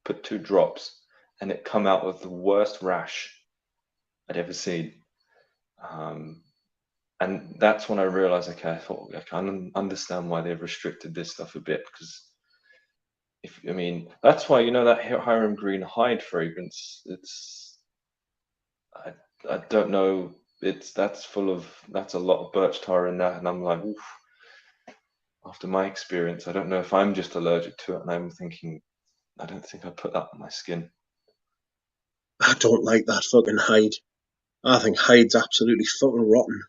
Put 2 drops, and it come out with the worst rash I'd ever seen. Um, and that's when I realized, okay, I thought I can understand why they've restricted this stuff a bit because if I mean that's why that Hiram Green Hide fragrance. I I don't know. That's a lot of birch tar in that, and I'm like, oof, after my experience, I don't know if I'm just allergic to it, and I'm thinking I don't think I put that on my skin. I don't like that fucking hide. I think hide's absolutely fucking rotten.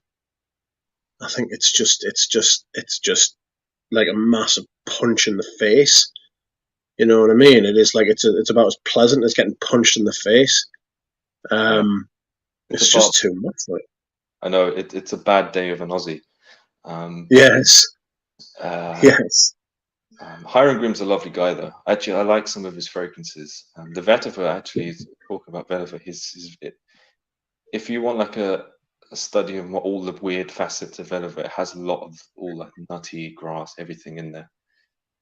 I think it's just like a massive punch in the face. You know what I mean? It is like it's about as pleasant as getting punched in the face. Yeah, Um, it's a it's bar. just too much. Like, I know it's a bad day of an Aussie. Um, yes, uh, yes, Hiram Grimm's a lovely guy, though. Actually, I like some of his fragrances. The Vetiver, actually, talk about Vetiver. If you want like a study of what all the weird facets of Vetiver, it has a lot of all that nutty grass, everything in there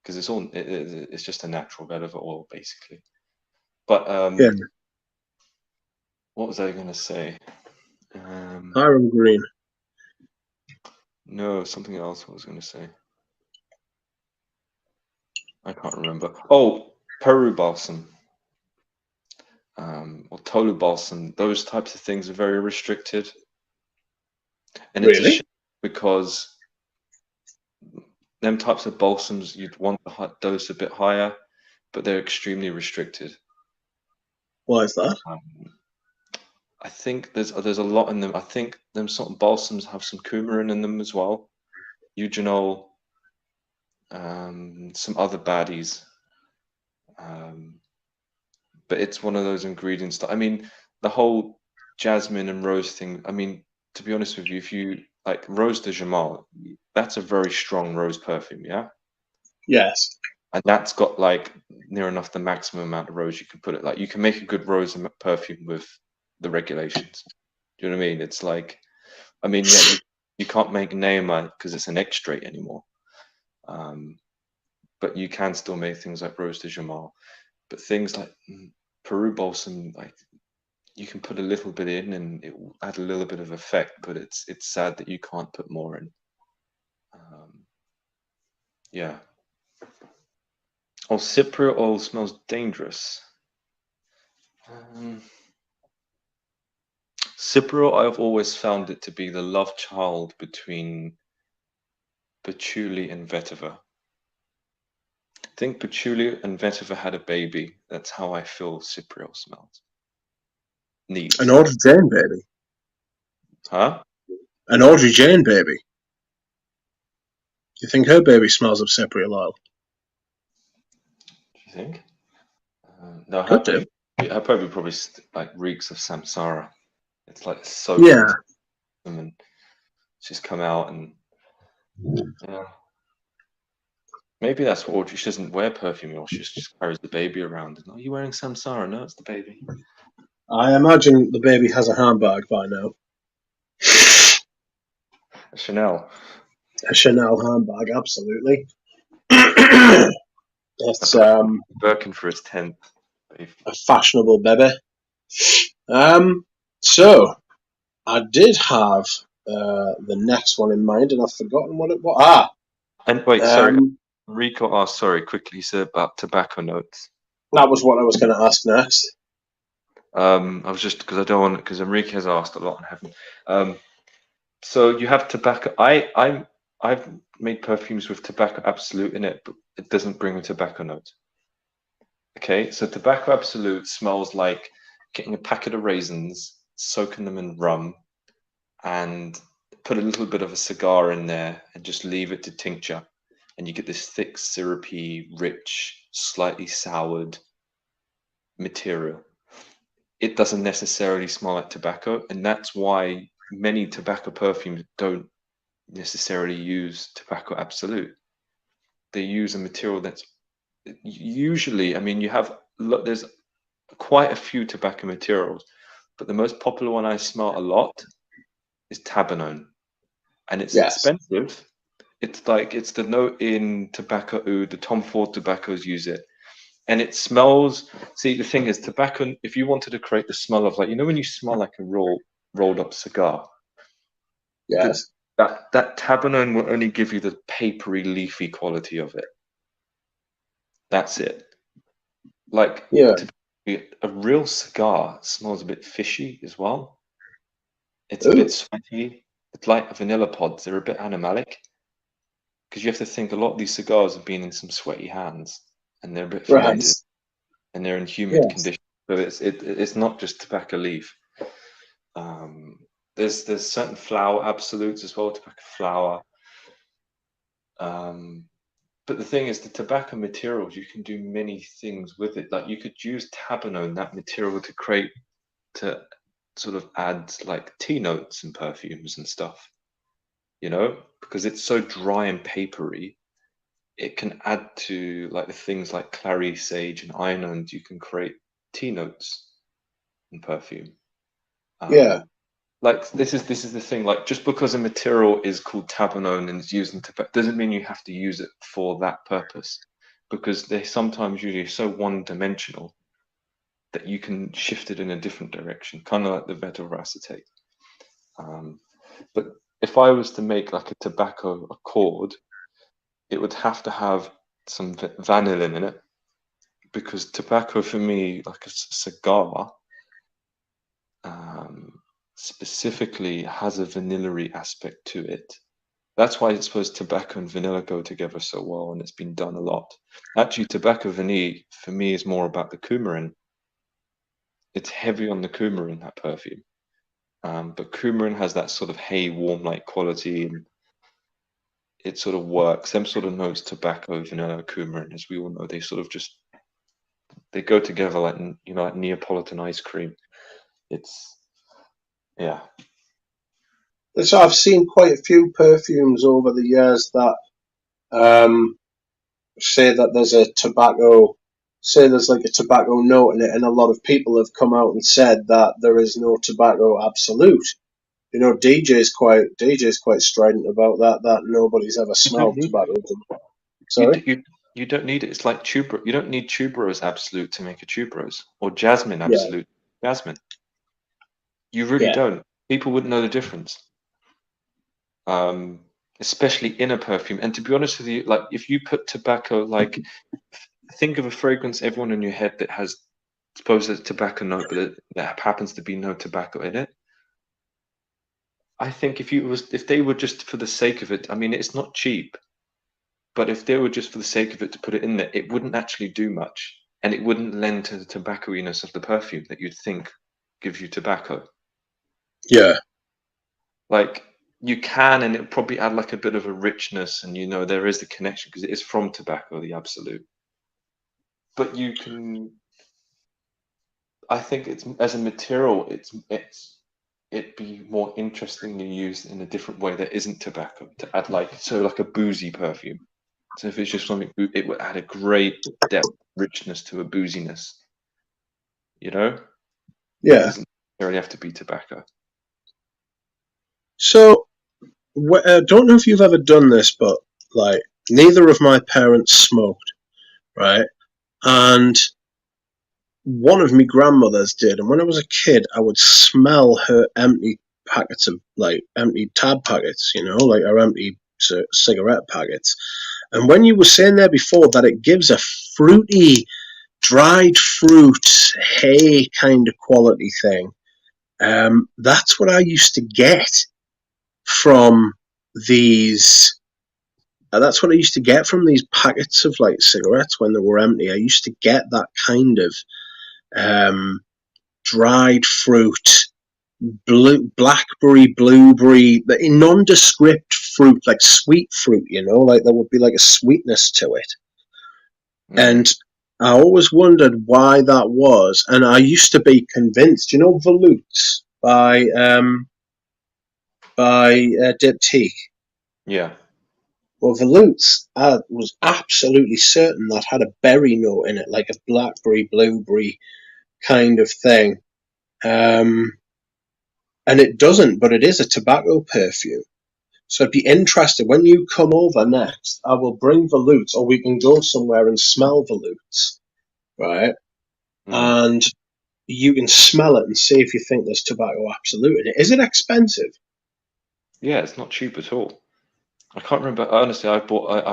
because it's just a natural vetiver oil basically. But yeah. What was I going to say? Hiram Green. No, something else I was going to say. I can't remember. Oh, Peru balsam. Or Tolu balsam. Those types of things are very restricted. And it's a Really? shame because them types of balsams, you'd want the dose a bit higher, but they're extremely restricted. Why is that? I think there's a lot in them. I think them sort of balsams have some coumarin in them as well. Eugenol, some other baddies. But it's one of those ingredients that, I mean, the whole jasmine and rose thing. I mean, to be honest with you, if you like Rose de Jamal, that's a very strong rose perfume, yeah? Yes. And that's got like near enough the maximum amount of rose you can put it. Like you can make a good rose perfume with the regulations. Do you know what I mean? It's like, I mean, yeah, you can't make Neema because it's an extrait anymore. But you can still make things like Rose de Jamal. But things like Peru balsam, like you can put a little bit in and it will add a little bit of effect, but it's sad that you can't put more in. Yeah. Oh, cypriot oil smells dangerous. Cypriot, I've always found it to be the love child between patchouli and vetiver. I think patchouli and vetiver had a baby. That's how I feel cypriot smells. An Needs. Audrey Jane baby. Huh? An Audrey Jane baby. Do you think her baby smells of cypriot oil? Do you think? No, Could do. her baby probably like reeks of samsara. It's like soaked Yeah. into them, and she's come out and yeah. Maybe that's what Audrey. She doesn't wear perfume, or she just carries the baby around. And, are you wearing samsara? No, it's the baby. I imagine the baby has a handbag by now. Chanel. A Chanel handbag, absolutely. That's Birkin for his 10th. a fashionable baby. So I did have the next one in mind, and I've forgotten what it was. And wait, sorry. Rico asked, sorry, quickly, said about tobacco notes. That was what I was going to ask next. I was just because I don't want because Enrique has asked a lot and haven't. So you have tobacco. I've made perfumes with tobacco absolute in it, but it doesn't bring a tobacco note. Okay, so tobacco absolute smells like getting a packet of raisins, soaking them in rum, and put a little bit of a cigar in there and just leave it to tincture. And you get this thick, syrupy, rich, slightly soured material. It doesn't necessarily smell like tobacco, and that's why many tobacco perfumes don't necessarily use tobacco absolute. They use a material that's usually, I mean, there's quite a few tobacco materials, but the most popular one I smell a lot is tabanone, and it's expensive. It's like it's the note in tobacco oud. The Tom Ford tobaccos use it, and it smells. See, the thing is, tobacco. If you wanted to create the smell of, like, you know, when you smell like a rolled up cigar, Yes. that tabanone will only give you the papery, leafy quality of it. That's it. Like, Yeah. a real cigar smells a bit fishy as well. It's Ooh. a bit sweaty. It's like vanilla pods. They're a bit animalic. Because you have to think a lot of these cigars have been in some sweaty hands, and they're a bit fermented, and they're in humid conditions. So it's not just tobacco leaf. There's certain flower absolutes as well, tobacco flower. But the thing is, the tobacco materials, you can do many things with it. Like you could use tabanone, that material, to sort of add like tea notes and perfumes and stuff. You know, because it's so dry and papery, it can add to like the things like clary, sage, and inones. You can create tea notes in perfume. Like this is the thing. Like just because a material is called tabanone and it's used in tobacco doesn't mean you have to use it for that purpose, because they sometimes usually so one-dimensional that you can shift it in a different direction, kind of like the Vetiver acetate. But if I was to make like a tobacco accord, it would have to have some vanillin in it, because tobacco for me, like a cigar, specifically has a vanillary aspect to it. That's why I suppose tobacco and vanilla go together so well, and it's been done a lot. Actually, tobacco vanille for me is more about the coumarin. It's heavy on the coumarin, that perfume. But coumarin has that sort of hay, warm-like quality, and it sort of works. Them sort of notes, tobacco, vanilla, coumarin, as we all know, they go together like like Neapolitan ice cream. It's yeah. So I've seen quite a few perfumes over the years that say that there's like a tobacco note in it, and a lot of people have come out and said that there is no tobacco absolute. DJ's quite strident about that nobody's ever You don't smelled need tobacco. you, Sorry? you don't need it. It's like you don't need tuberose absolute to make a tuberose, or jasmine Yeah, absolute jasmine. You really yeah, don't. People wouldn't know the difference. Especially in a perfume. And to be honest with you, like if you put tobacco, like think of a fragrance, everyone in your head that has suppose there's tobacco note, but that happens to be no tobacco in it. I think if they were just for the sake of it, I mean it's not cheap, but if they were just for the sake of it to put it in there, it wouldn't actually do much, and it wouldn't lend to the tobacco-iness of the perfume that you'd think gives you tobacco. yeah, Like you can, and it'll probably add like a bit of a richness, and there is the connection because it is from tobacco, the absolute. But you can, I think it's as a material, it'd be more interestingly used in a different way that isn't tobacco to add like a boozy perfume. So if it's just something, it would add a great depth, richness to a booziness, that yeah. doesn't necessarily have to be tobacco. So I don't know if you've ever done this, but like neither of my parents smoked, right? And one of my grandmothers did, and when I was a kid, I would smell her empty packets of empty tab packets, like her empty cigarette packets. And when you were saying there before that it gives a fruity, dried fruit, hay kind of quality thing, that's what I used to get from these. That's what I used to get from these packets of like cigarettes when they were empty. I used to get that kind of dried fruit, blackberry, blueberry, nondescript fruit, like sweet fruit, like there would be like a sweetness to it. And I always wondered why that was. And I used to be convinced, Volutes by Diptyque. Yeah. Well, Volutes, I was absolutely certain that had a berry note in it, like a blackberry, blueberry kind of thing. And it doesn't, but it is a tobacco perfume. So I'd be interested when you come over next. I will bring Volutes, or we can go somewhere and smell Volutes, right? And you can smell it and see if you think there's tobacco absolute in it. Is it expensive? Yeah, it's not cheap at all. I can't remember. Honestly, I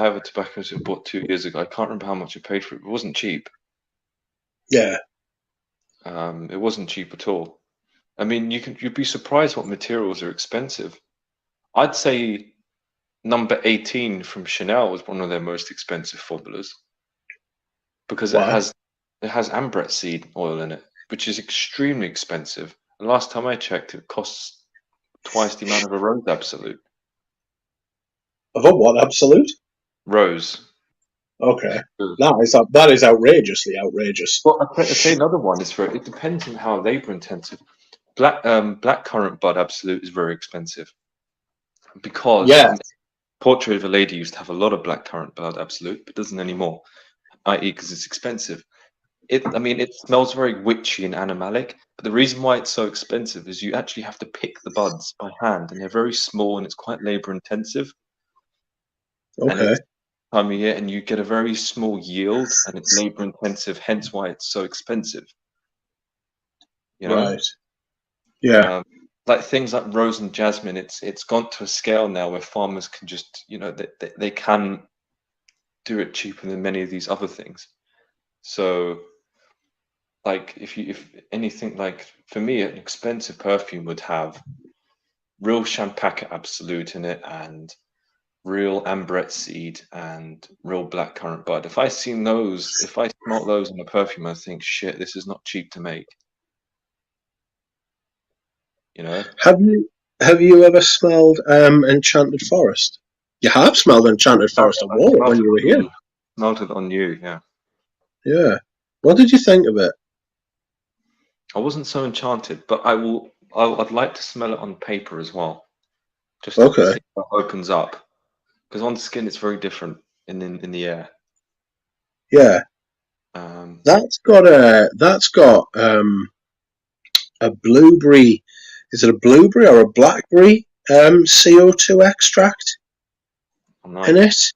have a tobacco I bought 2 years ago. I can't remember how much I paid for it. It wasn't cheap. Yeah. It wasn't cheap at all. I mean, you'd be surprised what materials are expensive. I'd say number 18 from Chanel was one of their most expensive formulas because it Why? has ambrette seed oil in it, which is extremely expensive. And last time I checked, it costs twice the amount of a rose absolute. Of a what absolute? Rose. Okay. That is outrageously outrageous. Well, I'll tell you another one is it depends on how labor intensive. Black currant bud absolute is very expensive because Yeah. Portrait of a Lady used to have a lot of black currant bud absolute, but doesn't anymore, i.e., because it's expensive. I mean, it smells very witchy and animalic, but the reason why it's so expensive is you actually have to pick the buds by hand, and they're very small, and it's quite labor intensive, and Okay. it's time of year, and you get a very small yield, and it's labor intensive, hence why it's so expensive. you know. Right. Yeah. Like things like rose and jasmine, it's gone to a scale now where farmers can just, you know, they can do it cheaper than many of these other things. So like if anything, like for me, an expensive perfume would have real Champaka Absolute in it and real amberette seed and real blackcurrant bud. If I smell those in a perfume, I think, shit, this is not cheap to make. You know? Have you ever smelled Enchanted Forest? You have smelled Enchanted Forest. I I wore it smelt when it you were on here. you. Smelt it on you, yeah. Yeah. What did you think of it? I wasn't so enchanted, but I'd like to smell it on paper as well, just to Okay. see how it opens up. Because on skin, it's very different in the air. Yeah. Um, That's got a blueberry. Is it a blueberry or a blackberry CO2 extract in nice. it?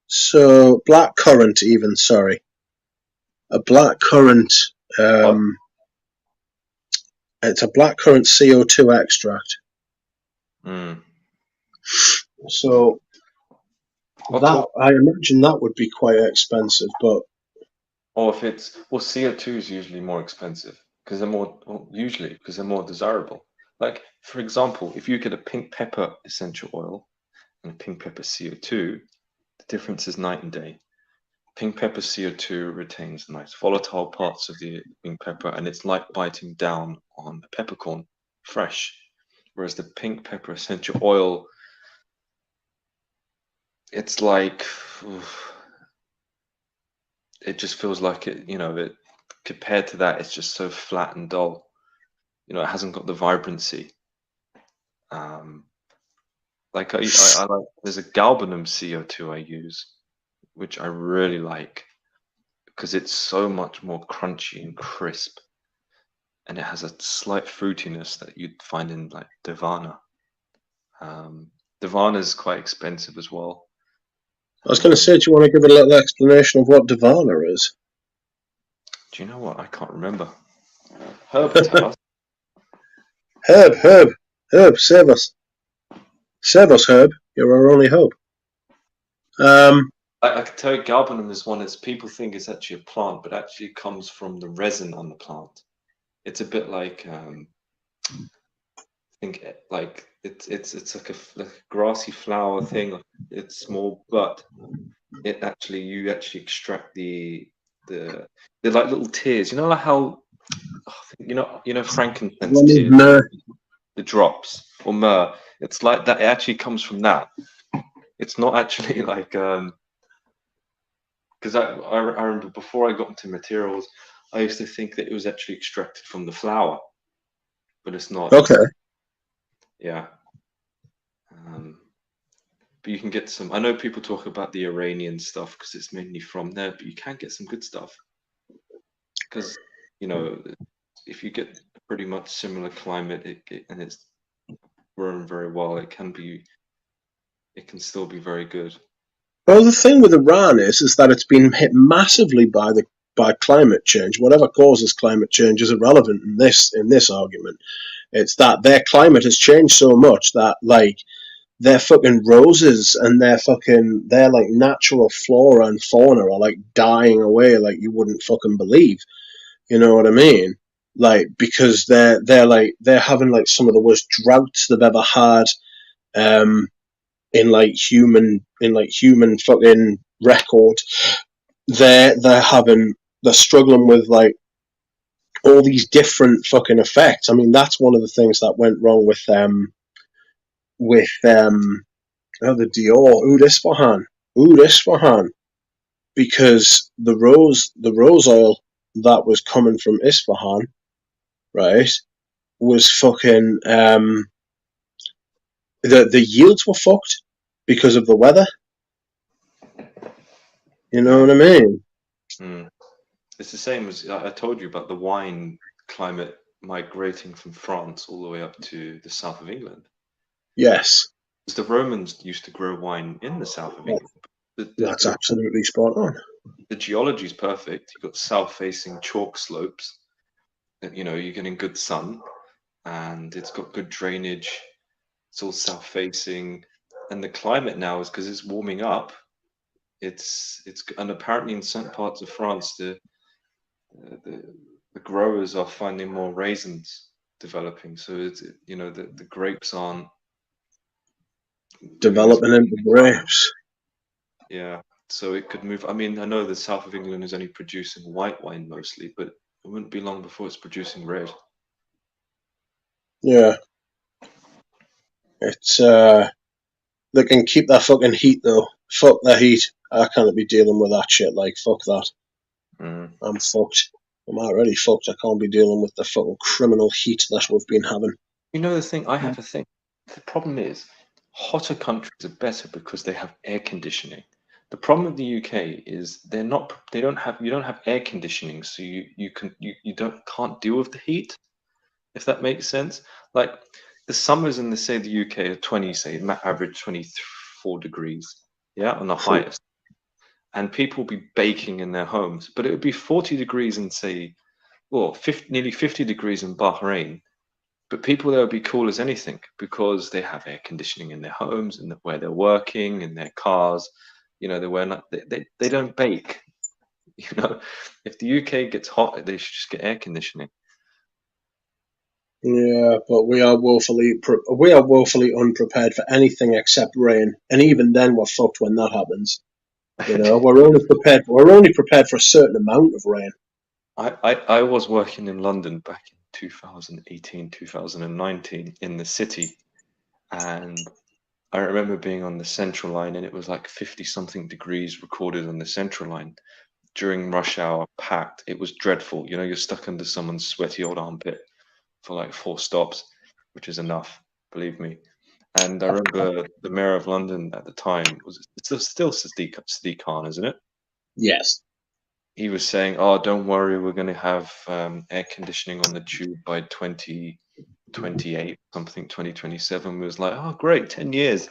So black currant, even, sorry, a black currant. What? Um, it's a black currant CO2 extract. Mm. So What that, talk? I imagine that would be quite expensive, but Or if it's well, CO2 is usually more expensive because usually because they're more desirable. Like for example, if you get a pink pepper essential oil and a pink pepper CO2, the difference is night and day. Pink pepper CO2 retains nice volatile parts of the pink pepper and it's like biting down on a peppercorn fresh. Whereas the pink pepper essential oil, it's like it just feels like it compared to that, it's just so flat and dull. It hasn't got the vibrancy. Um, like I like there's a galbanum CO2 I use, which I really like because it's so much more crunchy and crisp, and it has a slight fruitiness that you'd find in like Divana. Um, Divana is quite expensive as well. I was going to say, do you want to give a little explanation of what Divana is? Do you know what? I can't remember. Herb, tell us. Herb, save us, Herb. You're our only hope. I can tell you, galbanum is one that people think is actually a plant, but actually comes from the resin on the plant. It's a bit like I think like it's like a grassy flower thing. It's small, but you actually extract the they're like little tears. You know like how frankincense One is tears, Myrrh. the drops or myrrh. It's like that. It actually comes from that. It's not actually like because I remember before I got into materials, I used to think that it was actually extracted from the flower, but it's not. Okay. Yeah. Um, but you can get some. I know people talk about the Iranian stuff because it's mainly from there, but you can get some good stuff because you know if you get a pretty much similar climate and it's grown very well, it can still be very good. Well, the thing with Iran is that it's been hit massively by climate change. Whatever causes climate change is irrelevant in this argument. It's that their climate has changed so much that like their fucking roses and their like natural flora and fauna are like dying away like you wouldn't fucking believe. You know what I mean? Like because they're having like some of the worst droughts they've ever had. Um, in human fucking record. They're struggling with like all these different fucking effects. I mean, that's one of the things that went wrong with the Dior Oud Isfahan because the rose oil that was coming from Isfahan, right, was fucking the yields were fucked because of the weather. You know Yeah. what I mean? Mm. It's the same as I told you about the wine climate migrating from France all the way up to the south of England. Yes. Because the Romans used to grow wine in the south of England. That's absolutely spot on. The geology is perfect. You've got south-facing chalk slopes, you know, you're getting good sun, and it's got good drainage. It's all south facing, and the climate now is, because it's warming up. It's and apparently in certain parts of France, the, the growers are finding more raisins developing. So it's, you know, the grapes aren't doing as Developing well into in the summer. grapes. Yeah, so it could move. I mean, I know the south of England is only producing white wine mostly, but it wouldn't be long before it's producing red. Yeah, it's they can keep that fucking heat though. Fuck the heat. I can't be dealing with that shit. Like, fuck that. Mm. I'm fucked. I'm already fucked. I can't be dealing with the fucking criminal heat that we've been having. You know the thing, I have a thing. The problem is, hotter countries are better because they have air conditioning. The problem with the UK is they don't have you don't have air conditioning, so you don't can't deal with the heat, if that makes sense. Like the summers in the say the UK are 20, say average 24 degrees, yeah, on the highest. And people will be baking in their homes, but it would be 40 degrees in say, well, 50, nearly 50 degrees in Bahrain, but people there would be cool as anything because they have air conditioning in their homes and where they're working, in their cars. You know, they don't bake. You know, if the UK gets hot, they should just get air conditioning. Yeah, but we are woefully unprepared for anything except rain, and even then we're fucked when that happens. You know, we're only prepared for a certain amount of rain. I was working in London back in 2018, 2019 in the city, and I remember being on the Central Line, and it was like 50 something degrees recorded on the Central Line during rush hour, packed. It was dreadful. You know, you're stuck under someone's sweaty old armpit for like 4 stops, which is enough, believe me. And I remember the mayor of London at the time was it's still Sadiq Khan, isn't it? Yes. He was saying, "Oh, don't worry, we're going to have air conditioning on the tube by 2028, something 2027." We was like, "Oh, great, 10 years,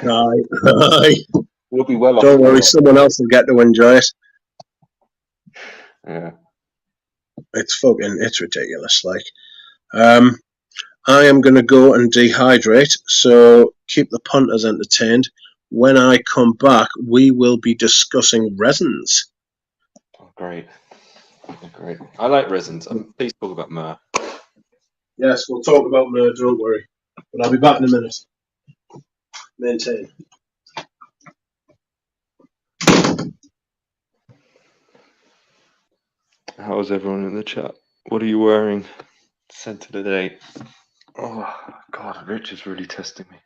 Aye, aye. we'll be well off Don't worry, fuel." someone else will get to enjoy it. Yeah. It's ridiculous. Like, um, I am going to go and dehydrate, so keep the punters entertained. When I come back, we will be discussing resins. Oh, great. Great. I like resins. Please talk about Myrrh. Yes, we'll talk about Myrrh, don't worry. But I'll be back in a minute. Maintain. How's everyone in the chat? What are you wearing? Sent to the date. Oh God, Rich is really testing me.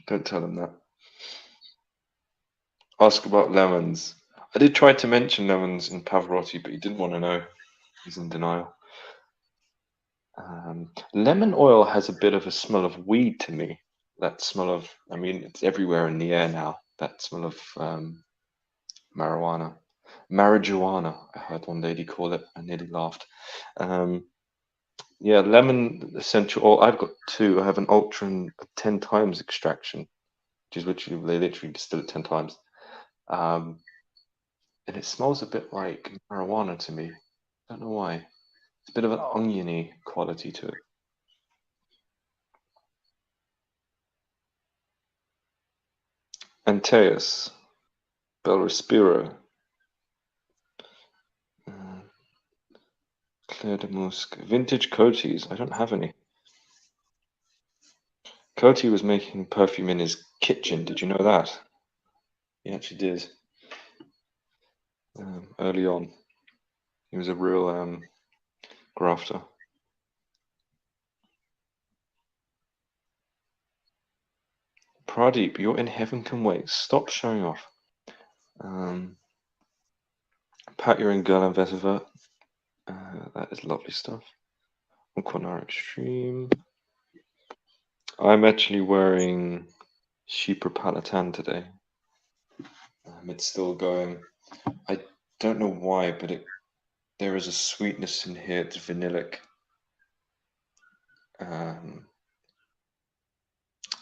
Don't tell him that. Ask about lemons. I did try to mention lemons in Pavarotti, but he didn't want to know. He's in denial. Lemon oil has a bit of a smell of weed to me. That smell of, I mean, it's everywhere in the air now. That smell of marijuana. Marijuana, I heard one lady call it. I nearly laughed. Yeah, lemon essential oil. I've got two. I have an ultra and a 10 times extraction, which is literally, they literally distill it 10 times. Um, and it smells a bit like marijuana to me. I don't know why. It's a bit of an oniony quality to it. Antaeus, Belrespiro, Claire de Musc, vintage Coty's. I don't have any. Coty was making perfume in his kitchen. Did you know that? He actually did. Early on, he was a real grafter. Pradeep, you're in Heaven Can Wait. Stop showing off. Pat, you're in Girl and Vetiver. That is lovely stuff. Quanar Extreme. I'm actually wearing Chypre Palatan today. It's still going. I don't know why, but there is a sweetness in here. It's vanillic.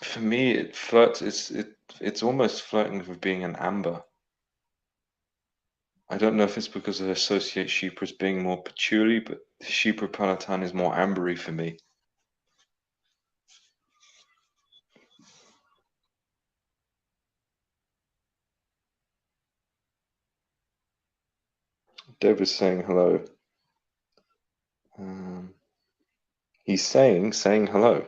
For me, it flirts. It's almost flirting with being an amber. I don't know if it's because I associate Chypre as being more patchouli, but Chypre palatine is more ambery for me. Dave is saying hello. He's saying hello.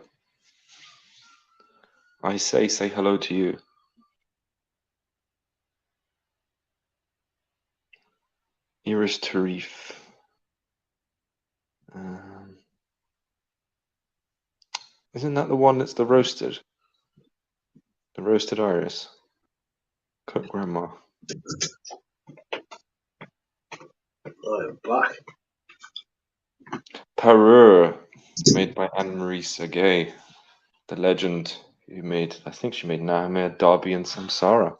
I say hello to you. Iris Tarif. Isn't that the one that's the roasted? The roasted iris? Cook grandma. I am back. Parure, made by Anne-Marie Sergei, the legend who made, I think she made Nightmare, Derby, and Samsara.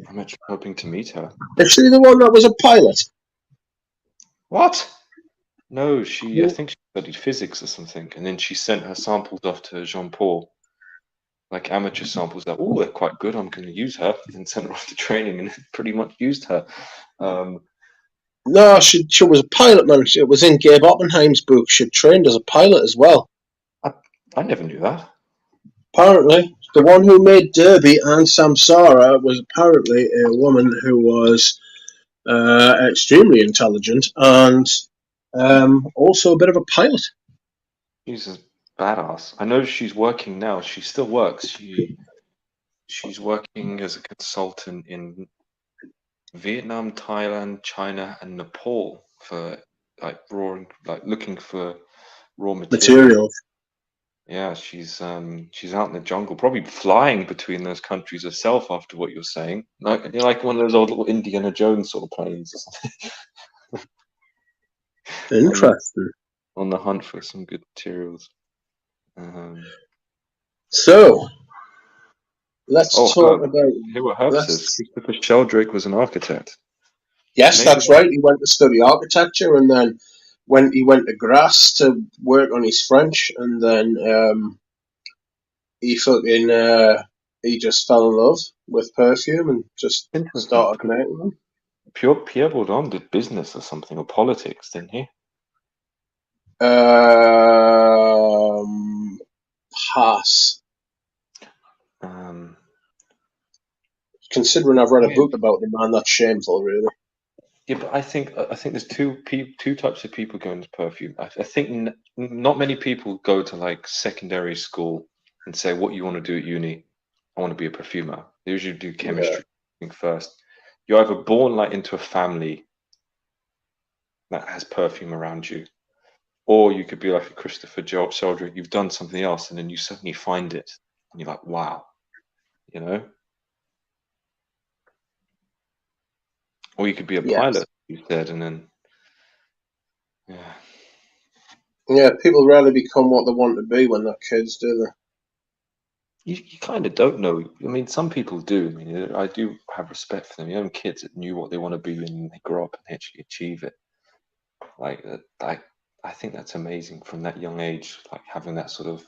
I'm actually hoping to meet her. Is she the one that was a pilot? What? No, I think she studied physics or something, and then she sent her samples off to Jean-Paul, like amateur samples that, oh, they're quite good, I'm going to use her, and sent her off to training, and pretty much used her. No, she was a pilot, man. It was in Gabe Oppenheim's book. She trained as a pilot as well. I never knew that. Apparently, the one who made Derby and Samsara was apparently a woman who was extremely intelligent and also a bit of a pilot. She's a badass. I know she's working now. She still works. She's working as a consultant in Vietnam, Thailand, China, and Nepal for looking for raw materials. Yeah, she's out in the jungle, probably flying between those countries herself. After what you're saying, like one of those old little Indiana Jones sort of planes or something. Interesting. On the hunt for some good materials. So, let's talk about. Here what Herb says. Christopher Sheldrake was an architect. Yes, maybe that's right. He went to study architecture, and then he went to Grasse to work on his French, and then he just fell in love with perfume and just started making them. Pierre Bourdon did business or something, or politics, didn't he? Pass. Considering I've read a book about the man, that's shameful, really. Yeah, but I think there's two types of people go into perfume. I think not many people go to like secondary school and say, "What you want to do at uni? I want to be a perfumer." They usually do chemistry first. You're either born like into a family that has perfume around you, or you could be like a Christopher Sheldrake. You've done something else, and then you suddenly find it, and you're like, "Wow," you know. Or you could be a pilot, you said, and then yeah, people rarely become what they want to be when they're kids, do they? You kind of don't know. I mean, some people do. I mean, I do have respect for them. You know, kids that knew what they want to be when they grow up and actually achieve it. Like, I think that's amazing from that young age, like having that sort of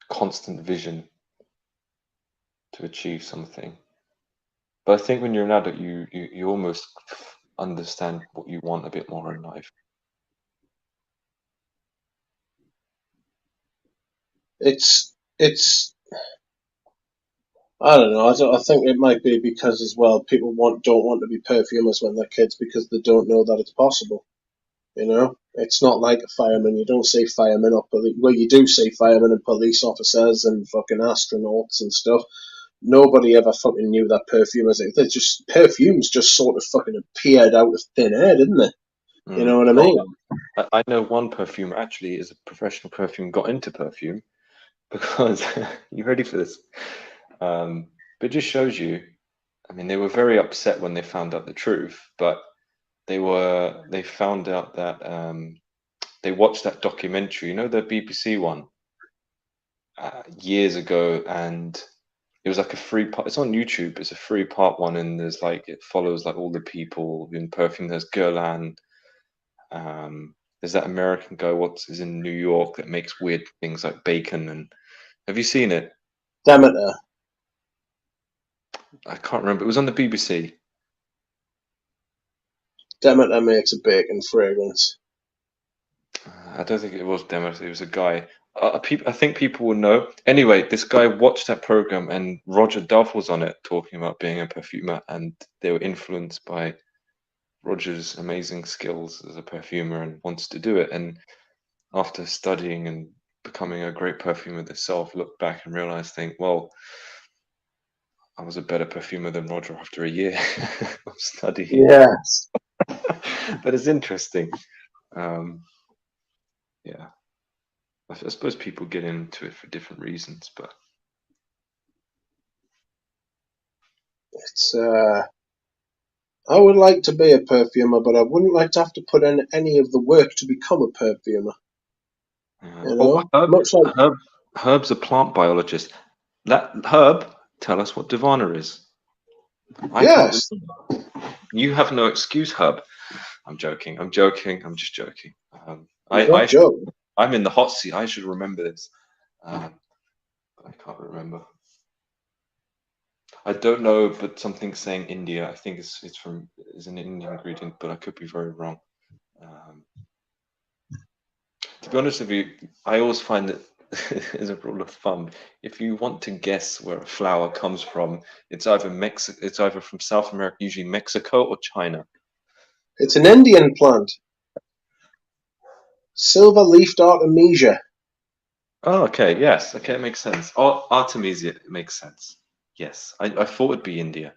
constant vision to achieve something. But I think when you're an adult, you almost understand what you want a bit more in life. It's I don't know. I think it might be because as well people don't want to be perfumers when they're kids because they don't know that it's possible. You know, it's not like a fireman. You don't see firemen or police. Well, you do see firemen and police officers and fucking astronauts and stuff. Nobody ever fucking knew that perfumers. Perfumes just sort of fucking appeared out of thin air, didn't they? You know what I mean? I know one perfumer actually is a professional perfume, got into perfume because you ready for this? But it just shows you. I mean, they were very upset when they found out the truth, but they found out that they watched that documentary, you know, the BBC one, years ago, and it was like a free part. It's on YouTube. It's a free part one, and there's like it follows like all the people in perfume. There's Guerlain. There's that American guy is in New York that makes weird things like bacon. And have you seen it? Demeter. I can't remember. It was on the BBC. Demeter makes a bacon fragrance. I don't think it was Demeter. It was a guy. I think people will know. Anyway, this guy watched that program, and Roger Dove was on it talking about being a perfumer, and they were influenced by Roger's amazing skills as a perfumer and wants to do it. And after studying and becoming a great perfumer themselves, look back and realize, well, I was a better perfumer than Roger after a year of studying. Yes. But it's interesting. Yeah, I suppose people get into it for different reasons, but It's I would like to be a perfumer, but I wouldn't like to have to put in any of the work to become a perfumer. You know, much like Herb's a plant biologist. That Herb, tell us what Divana is. I can't yes, remember. You have no excuse, Herb. I'm joking. I'm joking. I'm just joking. not joking. I'm in the hot seat. I should remember this. But I can't remember. I don't know, but something saying India. I think it's is an Indian ingredient, but I could be very wrong. To be honest with you, I always find that as a rule of thumb, if you want to guess where a flower comes from, it's either from South America, usually Mexico, or China. It's an Indian plant. Silver-leafed artemisia. Oh, okay, yes, okay, it makes sense. Artemisia, it makes sense. Yes, I thought it'd be India.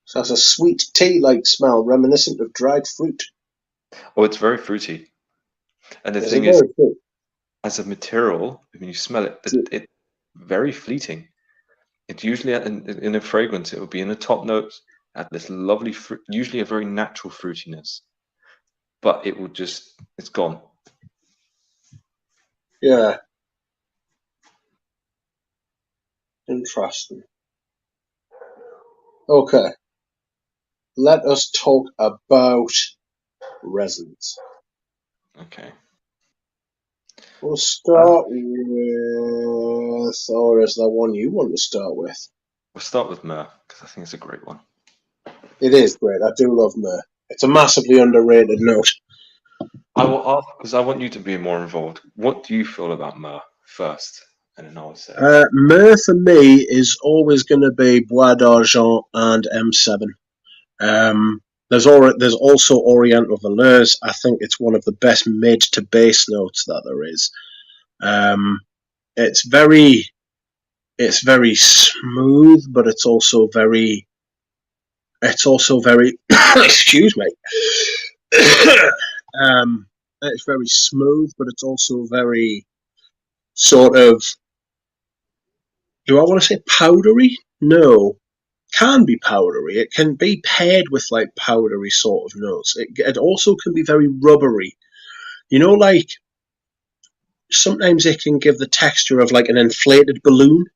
So it has a sweet tea-like smell reminiscent of dried fruit. Oh, it's very fruity. And the Is thing it is, very fruit? as a material, when you smell it, it's very fleeting. It's usually in a fragrance, it will be in the top notes at this lovely fruit, usually a very natural fruitiness, but it will it's gone. Yeah. Interesting. Okay. Let us talk about resins. Okay. We'll start with, or is there one you want to start with? We'll start with Myrrh, because I think it's a great one. It is great. I do love Myrrh. It's a massively underrated note. I will ask, because I want you to be more involved. What do you feel about Myrrh first? And then I'll say. Myrrh for me is always going to be Bois d'Argent and M7. There's also Oriental Valeurs. I think it's one of the best mid to base notes that there is. It's very smooth, but it's also very excuse me. It's very smooth, but it's also very sort of, do I want to say powdery? No. Can be powdery. It can be paired with like powdery sort of notes. It also can be very rubbery. You know, like sometimes it can give the texture of like an inflated balloon.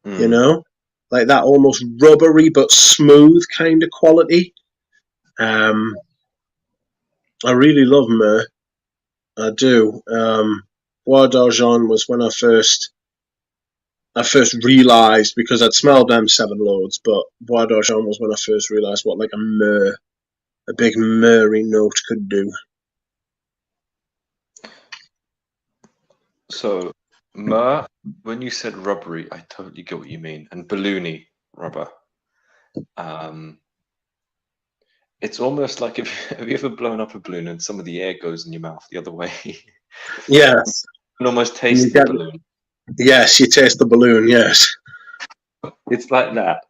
You know, like that almost rubbery but smooth kind of quality. I really love Myrrh. I do. Bois d'Argent was when I first realised, because I'd smelled M7 loads, but Bois d'Argent was when I first realised what like a big myrrhy note could do. So, Myrrh, when you said rubbery, I totally get what you mean. And balloony rubber. It's almost like have you ever blown up a balloon and some of the air goes in your mouth the other way? Yes. You can almost taste the balloon. Yes, you taste the balloon, yes. It's like that.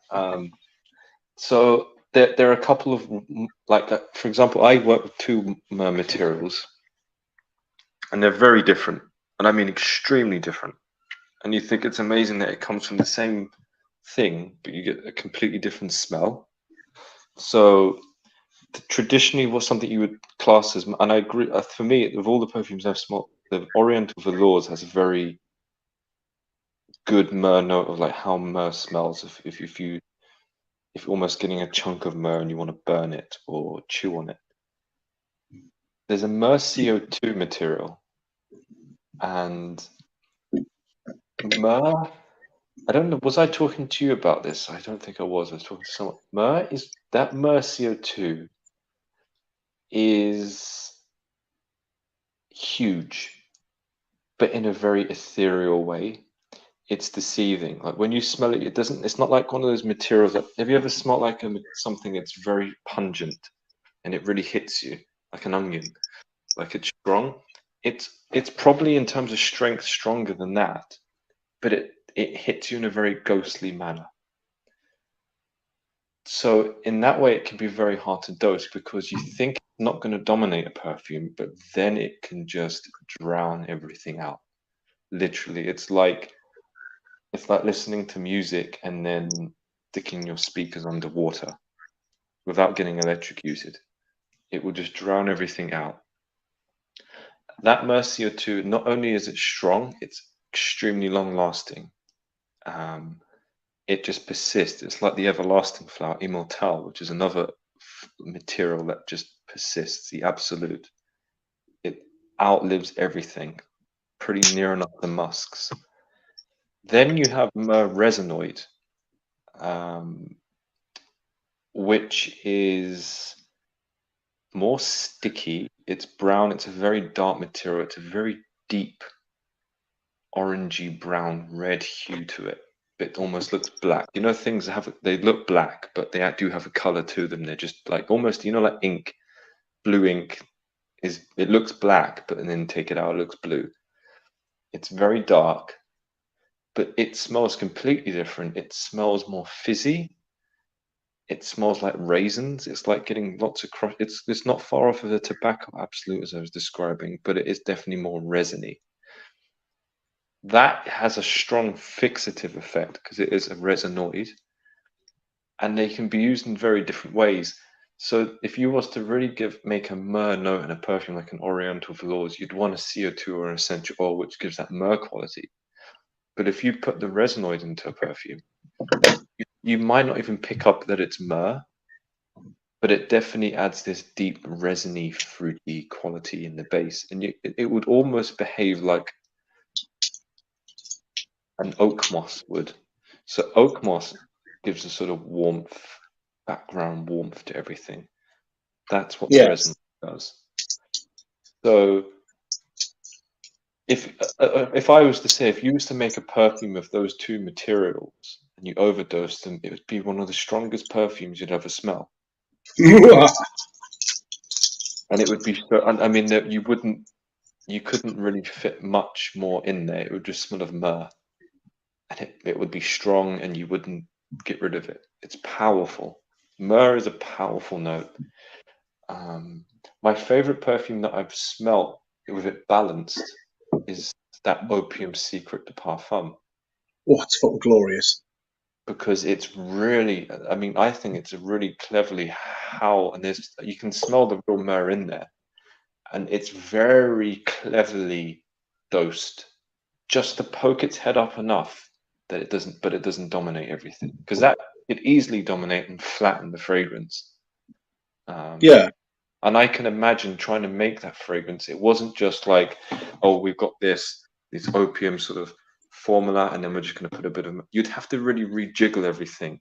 So there are a couple of, like, for example, I work with two materials, and they're very different, and I mean extremely different. And you think it's amazing that it comes from the same thing, but you get a completely different smell. So traditionally, was something you would class as, and I agree. For me, of all the perfumes I've smelled, the Oriental Velours has a very good myrrh note of like how myrrh smells. If you're almost getting a chunk of myrrh and you want to burn it or chew on it. There's a myrrh CO2 material, and myrrh I don't know. Was I talking to you about this? I don't think I was. I was talking to someone. Myrrh CO2 is huge, but in a very ethereal way. It's deceiving. Like when you smell it, it doesn't. It's not like one of those materials that. Have you ever smelled like something that's very pungent and it really hits you like an onion, like it's strong? It's probably in terms of strength stronger than that, but it hits you in a very ghostly manner. So in that way, it can be very hard to dose because you think it's not going to dominate a perfume, but then it can just drown everything out. Literally, it's like listening to music and then sticking your speakers underwater without getting electrocuted. It will just drown everything out. That Mercia 2, not only is it strong, it's extremely long lasting. It just persists. It's like the everlasting flower, Immortelle, which is another material that just persists, the absolute. It outlives everything, pretty near enough the musks. Then you have Myrrh resinoid, um, which is more sticky. It's brown. It's a very dark material. It's a very deep orangey brown red hue to it. It almost looks black. You know, things they look black, but they do have a color to them. They're just like almost, like ink, blue ink it looks black, but then take it out, it looks blue. It's very dark, but it smells completely different. It smells more fizzy. It smells like raisins. It's like getting lots of It's not far off of the tobacco absolute as I was describing, but it is definitely more resiny. That has a strong fixative effect because it is a resinoid, and they can be used in very different ways. So if you was to really make a myrrh note in a perfume like an Oriental Velours, you'd want a CO2 or an essential oil which gives that myrrh quality. But if you put the resinoid into a perfume, you might not even pick up that it's myrrh, but it definitely adds this deep resiny, fruity quality in the base, and it would almost behave like an oak moss would. So oak moss gives a sort of warmth, background warmth to everything. That's what the resin Yes. does. So if I was to say, if you was to make a perfume of those two materials and you overdose them, it would be one of the strongest perfumes you'd ever smell. And it would be so, I mean, you couldn't really fit much more in there. It would just smell of myrrh, and it would be strong, and you wouldn't get rid of it. It's powerful. Myrrh is a powerful note. My favorite perfume that I've smelt with it balanced is that Opium Secret de Parfum, Oh, it's fucking glorious. because it's really, I mean, I think it's a really cleverly and you can smell the real myrrh in there, and it's very cleverly dosed, just to poke its head up enough that it doesn't dominate everything, because that could easily dominate and flatten the fragrance. Yeah. And I can imagine trying to make that fragrance. It wasn't just like, oh, we've got this opium sort of formula, and then we're just going to put a bit of. You'd have to really rejiggle everything,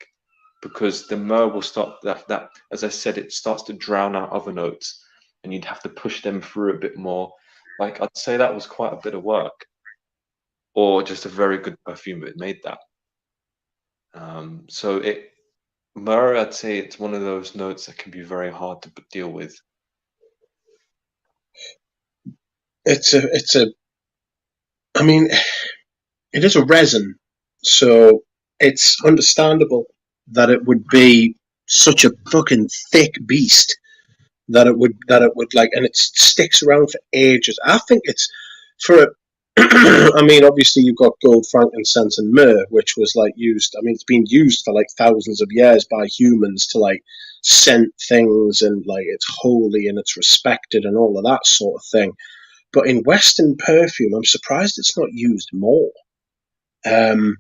because the myrrh will start that as I said, it starts to drown out other notes, and you'd have to push them through a bit more. Like I'd say that was quite a bit of work, or just a very good perfume that made that. So myrrh, I'd say it's one of those notes that can be very hard to deal with. It's a, I mean, it is a resin, so it's understandable that it would be such a fucking thick beast that it would like, and it sticks around for ages. I think it's for a, I mean, obviously you've got gold, frankincense, and myrrh, which was like used. I mean, it's been used for like thousands of years by humans to like scent things, and like it's holy and it's respected and all of that sort of thing. But in Western perfume, I'm surprised it's not used more. Um,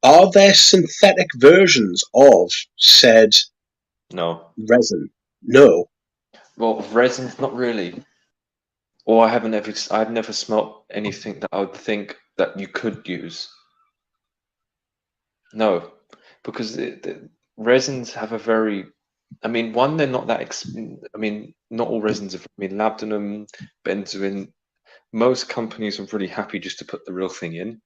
are there synthetic versions of said No. resin? No. Well, resins, not really. Or I've never smelt anything that I would think that you could use. No, because the resins have a very, I mean, one, they're not that, I mean, not all resins are, I mean, labdanum, benzoin, most companies are really happy just to put the real thing in.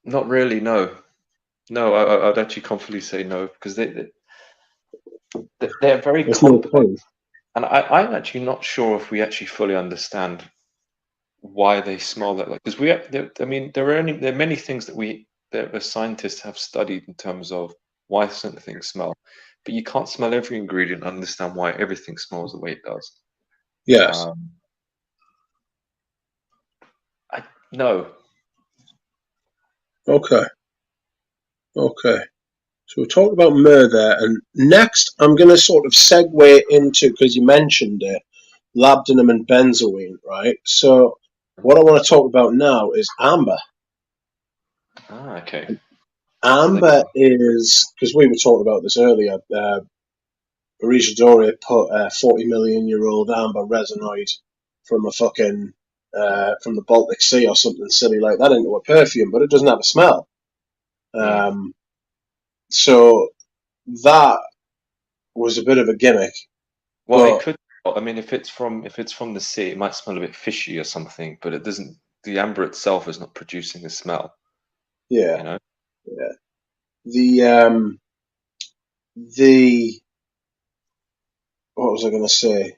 Not really, no. No, I'd actually confidently say no, because they're very There's no complex. point. And I'm actually not sure if we actually fully understand why they smell that like, because I mean, there are many things that the scientists have studied in terms of why certain things smell, but you can't smell every ingredient and understand why everything smells the way it does. Yes. Um, I no, Okay. Okay. So we talked about myrrh there, and next I'm going to sort of segue into, because you mentioned it, labdanum and benzoin, right? So what I want to talk about now is amber. okay, so they Amber is, because we were talking about this earlier, Doria put a 40 million year old amber resinoid from a fucking, from the Baltic Sea or something silly like that into a perfume, but it doesn't have a smell. mm. So that was a bit of a gimmick, Well, it but could. I mean, if it's from the sea, it might smell a bit fishy or something, but it doesn't. The amber itself is not producing a smell, yeah, you know. yeah. The what was I going to say?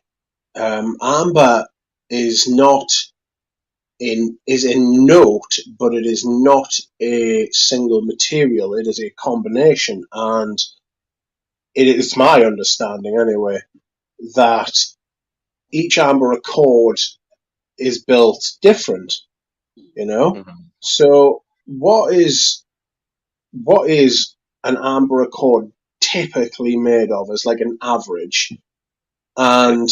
Amber is not in note, but it is not a single material. It is a combination, and it is my understanding anyway that each amber accord is built different. You know, Mhm. so what is an amber accord typically made of as like an average? It, And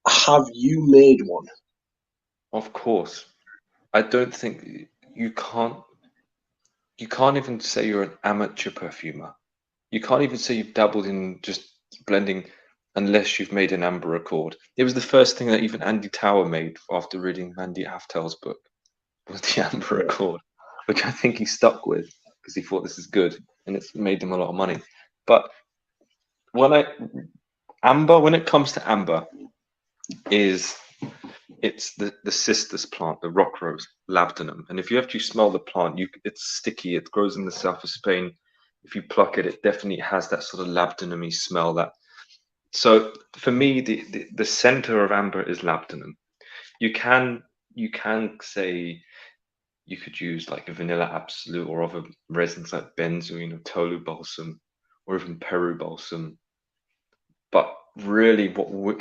have you made one? of course, I don't think you can't. You can't even say you're an amateur perfumer. You can't even say you've dabbled in just blending unless you've made an amber accord. It was the first thing that even Andy Tower made after reading Mandy Haftel's book was the amber Yeah. accord, which I think he stuck with because he thought this is good and it's made him a lot of money. But when I amber, when it comes to amber, is it's the cistus plant, the rock rose, labdanum. And if you actually smell the plant, it's sticky. It grows in the south of Spain. If you pluck it, it definitely has that sort of labdanum-y smell. That so for me, the center of amber is labdanum. You can you can say you could use like a vanilla absolute or other resins like benzoin or tolu balsam or even Peru balsam. But really,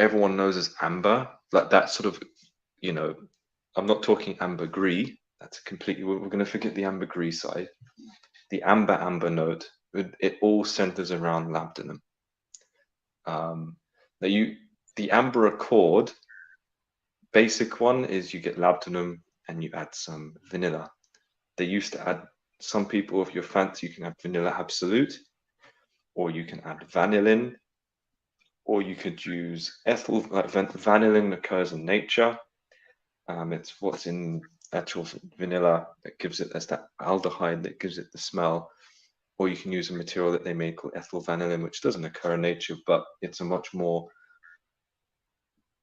everyone knows is amber, like that sort of, you know, I'm not talking ambergris. That's completely, we're going to forget the ambergris side. The amber note, it all centers around labdanum. Um, now the amber accord, basic one is you get labdanum and you add some vanilla. They used to add, some people, if you're fancy, you can add vanilla absolute, or you can add vanillin, or you could use ethyl, like vanillin occurs in nature. It's what's in actual vanilla that gives it as that aldehyde that gives it the smell. Or you can use a material that they made called ethyl vanillin, which doesn't occur in nature, but it's a much more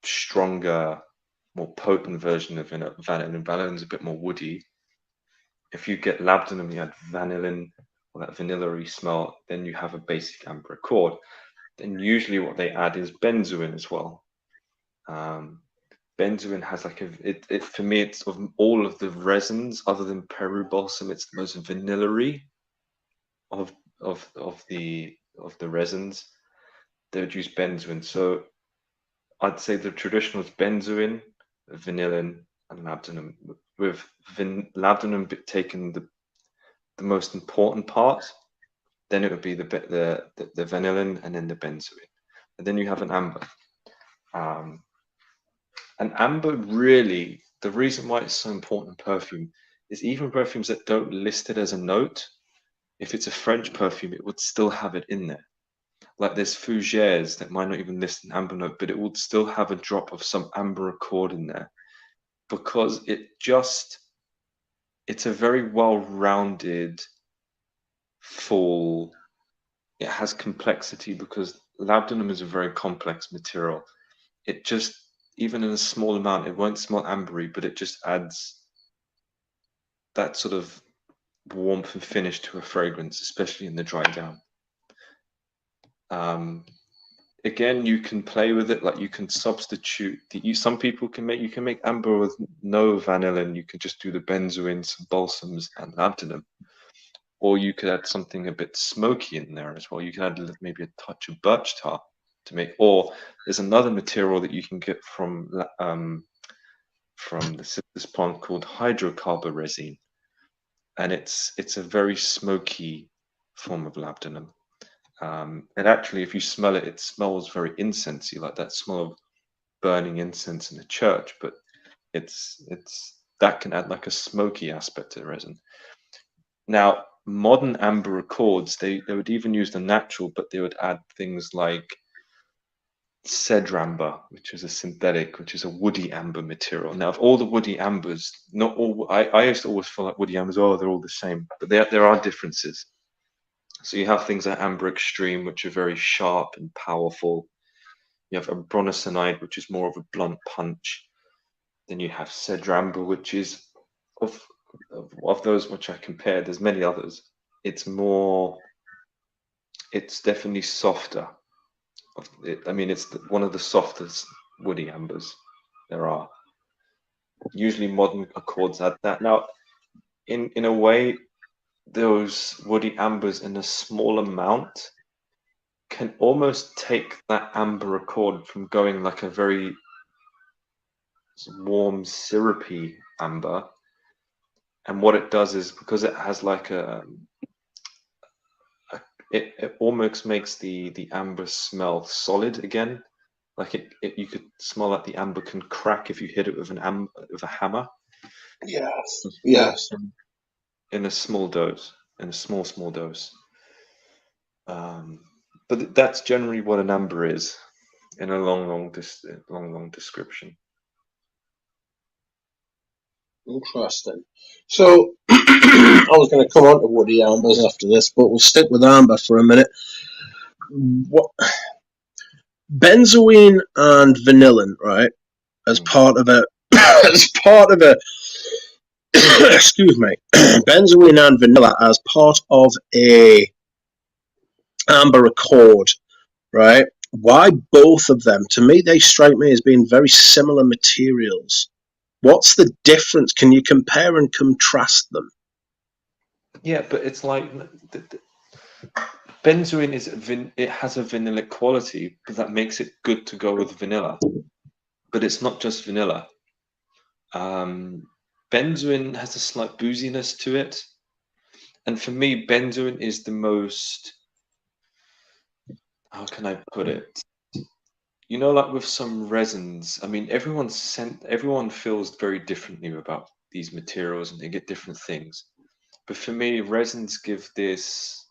stronger, more potent version of vanillin. Vanillin's a bit more woody. If you get labdanum, you add vanillin or that vanilla-y smell, then you have a basic amber accord. Then usually what they add is benzoin as well. Um, benzoin has like it for me, it's of all of the resins other than Peru balsam, it's the most vanilla-y of the resins. They would use benzoin. So I'd say the traditional is benzoin, vanillin, and labdanum. With labdanum taking the most important part, then it would be the vanillin and then the benzoin, and then you have an amber. Um, and amber really, the reason why it's so important in perfume is even perfumes that don't list it as a note, if it's a French perfume, it would still have it in there. Like there's fougères that might not even list an amber note, but it would still have a drop of some amber accord in there because it's a very well-rounded, full. It has complexity because labdenum is a very complex material. It just, even in a small amount, it won't smell ambery, but it just adds that sort of warmth and finish to a fragrance, especially in the dry down. Again, you can play with it, like you can substitute some people can make, you can make amber with no vanillin, you can just do the benzoin, some balsams and labdanum. Or you could add something a bit smoky in there as well. You can add maybe a touch of birch tar to make, or there's another material that you can get from this plant called hydrocarbon resin, and it's a very smoky form of labdanum. And actually, if you smell it, it smells very incensey, like that smell of burning incense in a church. But it's that can add like a smoky aspect to the resin. Now, modern amber accords, they would even use the natural, but they would add things like cedramber, which is a synthetic, which is a woody amber material. Now, of all the woody ambers, not all, I used to always feel like woody ambers, oh, they're all the same, but there are differences. So you have things like amber extreme, which are very sharp and powerful. You have abronosinide, which is more of a blunt punch. Then you have cedramber, which is of those which I compared. There's many others. It's definitely softer. I mean, it's one of the softest woody ambers there are. Usually modern accords add that. Now, in a way, those woody ambers in a small amount can almost take that amber accord from going like a very warm, syrupy amber. And what it does is, because it has like it almost makes the amber smell solid again. Like you could smell like the amber can crack if you hit it with with a hammer. Yes. Yes. In a small dose, in a small dose. But that's generally what an amber is, in a long description. Interesting. So I was going to come on to woody ambers after this, but we'll stick with amber for a minute. What benzoin and vanillin, right? As part of a excuse me, benzoin and vanilla as part of a amber accord, right? Why both of them? To me, they strike me as being very similar materials. What's the difference? Can you compare and contrast them? Yeah, but it's like benzoin it has a vanillic quality, but that makes it good to go with vanilla. But it's not just vanilla. Benzoin has a slight booziness to it, and for me, benzoin is the most. How can I put it? You know, like with some resins, I mean, everyone feels very differently about these materials, and they get different things. But for me, resins give this.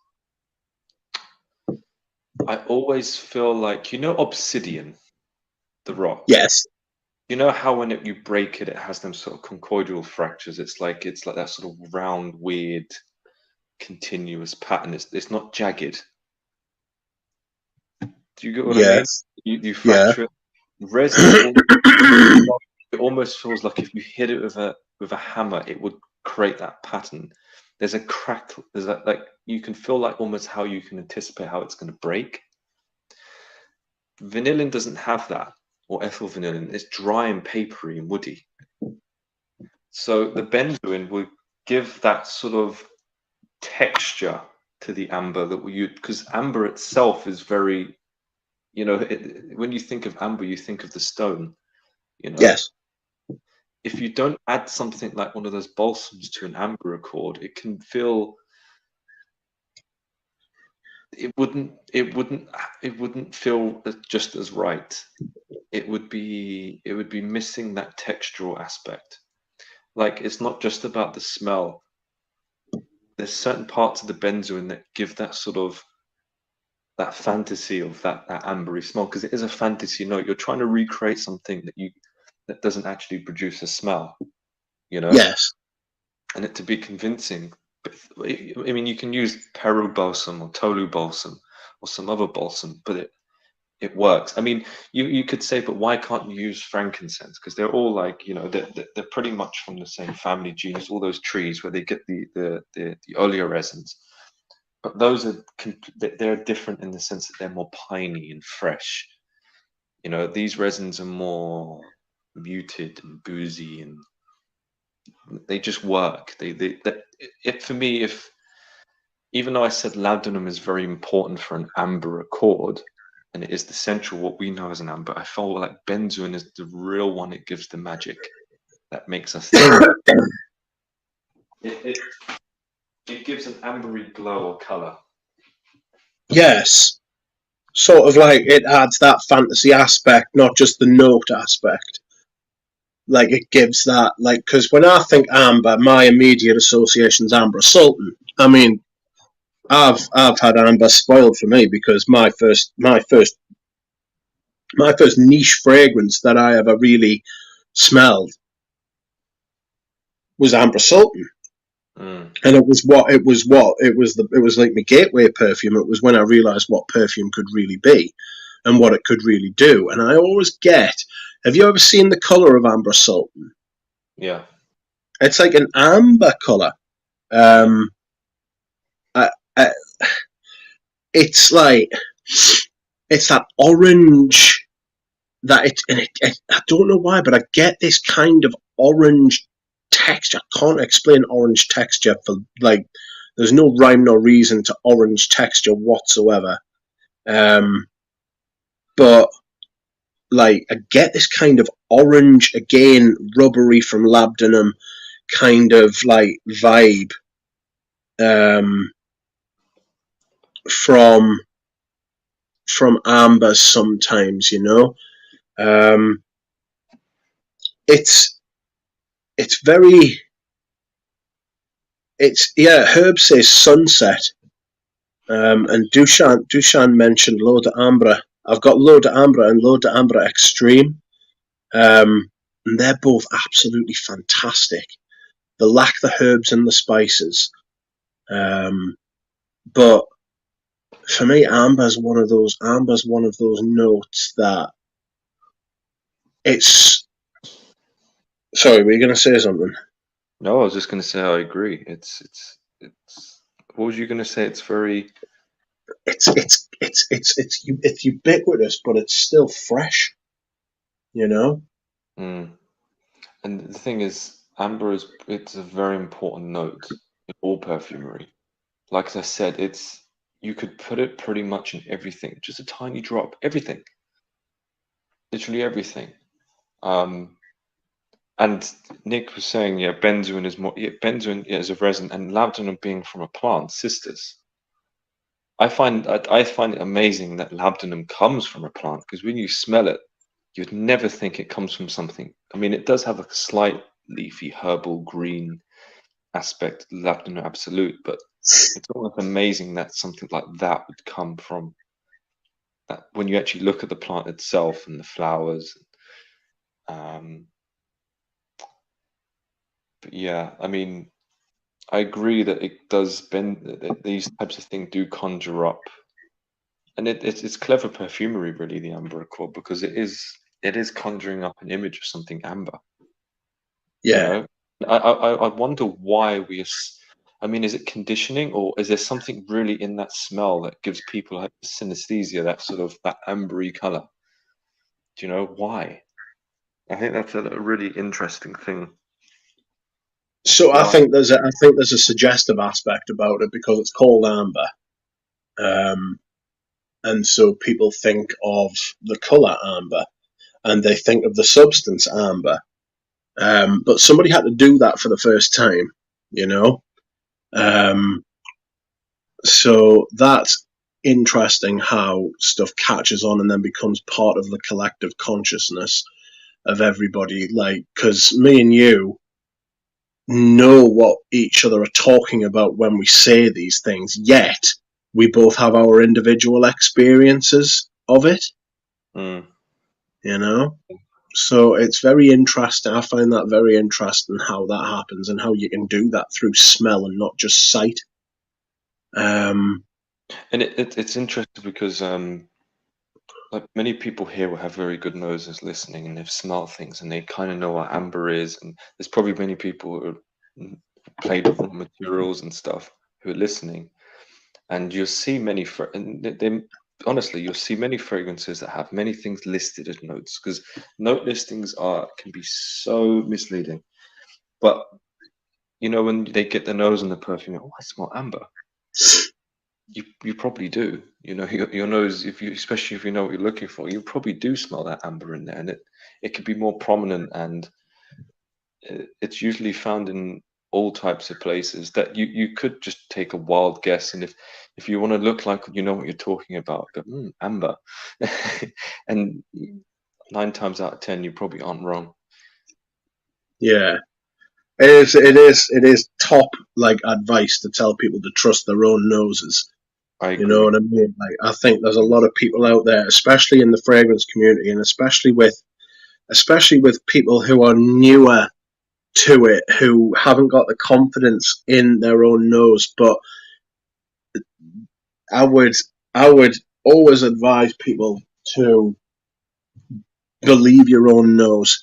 I always feel like, obsidian, the rock. Yes. You know how when you break it, it has them sort of conchoidal fractures. It's like that sort of round, weird, continuous pattern. It's not jagged. Do you get what I mean? Yes. You Yeah. fracture it. Resins, it almost feels like if you hit it with a hammer, it would create that pattern. There's a crack. There's that, like, you can feel like almost how you can anticipate how it's going to break. Vanillin doesn't have that, or ethyl vanillin. It's dry and papery and woody. So the benzoin will give that sort of texture to the amber that we use, because amber itself is very, when you think of amber, you think of the stone. Yes. If you don't add something like one of those balsams to an amber accord, it can feel. It wouldn't feel just as right. It would be missing that textural aspect. Like, it's not just about the smell. There's certain parts of the benzoin that give that sort of that fantasy of that ambery smell, because it is a fantasy note. You're trying to recreate something that doesn't actually produce a smell, Yes. and it to be convincing. I mean, you can use Peru balsam or Tolu balsam or some other balsam, but it works. I mean, you could say, but why can't you use frankincense? Because they're all like, they're pretty much from the same family genus, all those trees where they get the oleoresins. But those are they're different in the sense that they're more piney and fresh. These resins are more muted and boozy, and they just work. For me, if even though I said labdenum is very important for an amber accord, and it is the central what we know as an amber, I felt like benzoin is the real one. It gives the magic that makes us think. It gives an ambery glow or color. Yes. Sort of like it adds that fantasy aspect, not just the note aspect. Like it gives that, like, because when I think amber, my immediate association's Amber Sultan. I mean, I've had amber spoiled for me because my first niche fragrance that I ever really smelled was Amber Sultan. And it was like my gateway perfume. It was when I realised what perfume could really be and what it could really do. And I always have you ever seen the colour of Amber Sultan? Yeah. It's like an amber colour. It's like, it's that orange that I don't know why, but I get this kind of orange texture. I can't explain orange texture for, like, there's no rhyme nor reason to orange texture whatsoever. But like, I get this kind of orange, again, rubbery from labdenum kind of like vibe from amber sometimes, Herb says sunset, and Dushan mentioned L'Eau d'Ambre. I've got L'Eau d'Ambre and L'Eau d'Ambre Extreme, and they're both absolutely fantastic. They lack the herbs and the spices, but for me, amber's one of those notes that it's. Sorry, were you going to say something? No, I was just going to say I agree. It's. What was you going to say? It's very. It's ubiquitous, but it's still fresh. And the thing is, amber it's a very important note in all perfumery. Like I said, you could put it pretty much in everything, just a tiny drop, everything, literally everything. And Nick was saying, yeah, benzoin is more. Yeah, benzoin is a resin, and labdanum being from a plant, sisters. I find it amazing that labdanum comes from a plant, because when you smell it, you'd never think it comes from something. I mean, it does have a slight leafy, herbal, green aspect, labdanum absolute, but it's almost amazing that something like that would come from that when you actually look at the plant itself and the flowers. But yeah, I mean, I agree that it does bend. That these types of things do conjure up, and it's clever perfumery, really, the amber accord, because it is conjuring up an image of something amber. Yeah. I wonder why I mean, is it conditioning, or is there something really in that smell that gives people like synesthesia, that sort of that ambery color? Do you know why? I think that's a really interesting thing. So I think there's a suggestive aspect about it because it's called amber, and so people think of the color amber, and they think of the substance amber. But somebody had to do that for the first time, So that's interesting how stuff catches on and then becomes part of the collective consciousness of everybody. Like, because me and you know what each other are talking about when we say these things, yet we both have our individual experiences of it. So it's very interesting. I find that very interesting how that happens and how you can do that through smell and not just sight. And it's interesting because like many people here will have very good noses listening, and they've smelled things and they kind of know what amber is. And there's probably many people who played with raw materials and stuff who are listening, and you'll see many and they honestly you'll see many fragrances that have many things listed as notes, because note listings can be so misleading. But when they get the nose on the perfume, oh, I smell amber. You probably do. Your nose, especially if you know what you're looking for, you probably do smell that amber in there, and it could be more prominent, and it's usually found in all types of places that you could just take a wild guess, and if you want to look like you know what you're talking about, go amber, and 9 times out of 10 you probably aren't wrong. Yeah, it is top advice to tell people to trust their own noses. I agree. You know what I mean? I think there's a lot of people out there, especially in the fragrance community, and especially with people who are newer to it, who haven't got the confidence in their own nose. But I would always advise people to believe your own nose,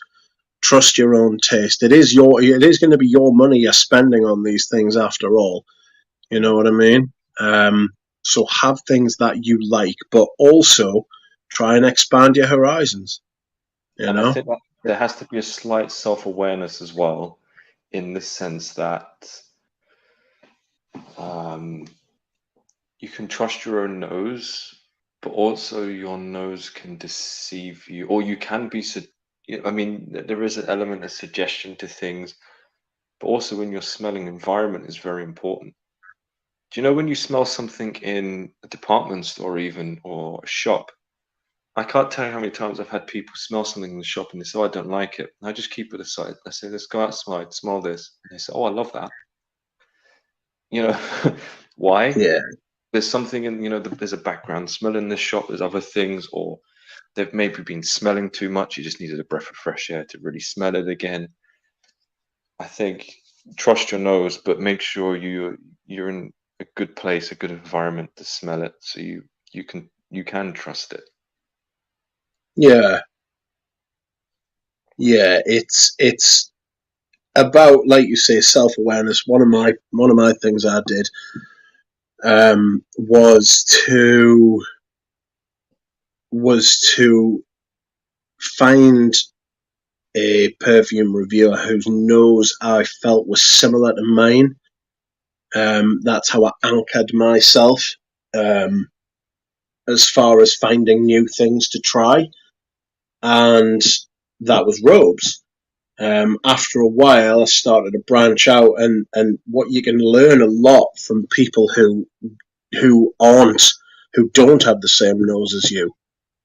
trust your own taste. It is going to be your money you're spending on these things after all. You know what I mean? So have things that you like, but also try and expand your horizons. And I think that there has to be a slight self-awareness as well, in the sense that you can trust your own nose, but also your nose can deceive you, or you can be. I mean, there is an element of suggestion to things, but also in your smelling environment is very important. Do you know when you smell something in a department store, even, or a shop? I can't tell you how many times I've had people smell something in the shop and they say, "Oh, I don't like it." And I just keep it aside. I say, "Let's go outside, smell this." And they say, "Oh, I love that." Why? Yeah. There's something in, there's a background smell in this shop, there's other things, or they've maybe been smelling too much. You just needed a breath of fresh air to really smell it again. I think trust your nose, but make sure you're in a good place, a good environment to smell it, so you can trust it. Yeah. Yeah, it's about, like you say, self-awareness. One of my things I did was to find a perfume reviewer whose nose I felt was similar to mine. That's how I anchored myself as far as finding new things to try, and that was robes. After a while, I started to branch out, and what you can learn a lot from people who don't have the same nose as you.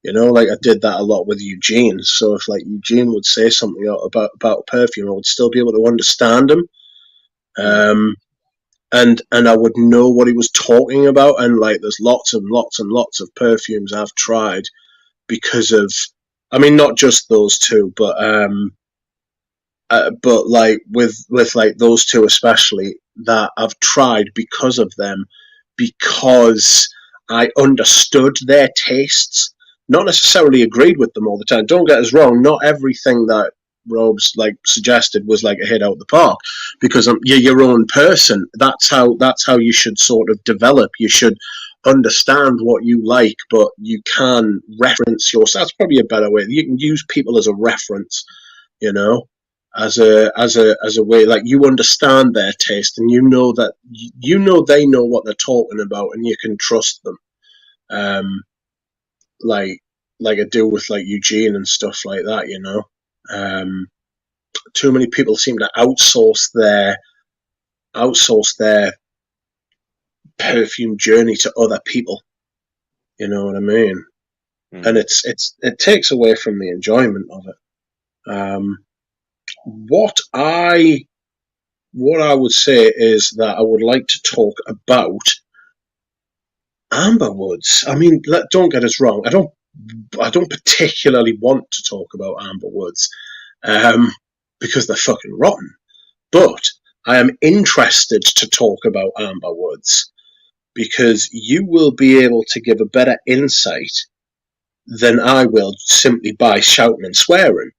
Like I did that a lot with Eugene. So if Eugene would say something about a perfume, I would still be able to understand him. And I would know what he was talking about. And there's lots and lots and lots of perfumes I've tried because of, I mean, not just those two, but with those two especially, that I've tried because of them, because I understood their tastes, not necessarily agreed with them all the time. Don't get us wrong, not everything that Robes suggested was a hit out the park, because you're your own person. That's how you should sort of develop. You should understand what you like, but you can reference yourself. That's probably a better way. You can use people as a reference, as a way, you understand their taste, and you know they know what they're talking about, and you can trust them. Like I do with Eugene and stuff like that. Too many people seem to outsource their perfume journey to other people. You know what I mean? And it takes away from the enjoyment of it. What I would say is that I would like to talk about amber woods. I mean, don't get us wrong. I don't I don't particularly want to talk about amber woods because they're fucking rotten. But I am interested to talk about amber woods because you will be able to give a better insight than I will simply by shouting and swearing.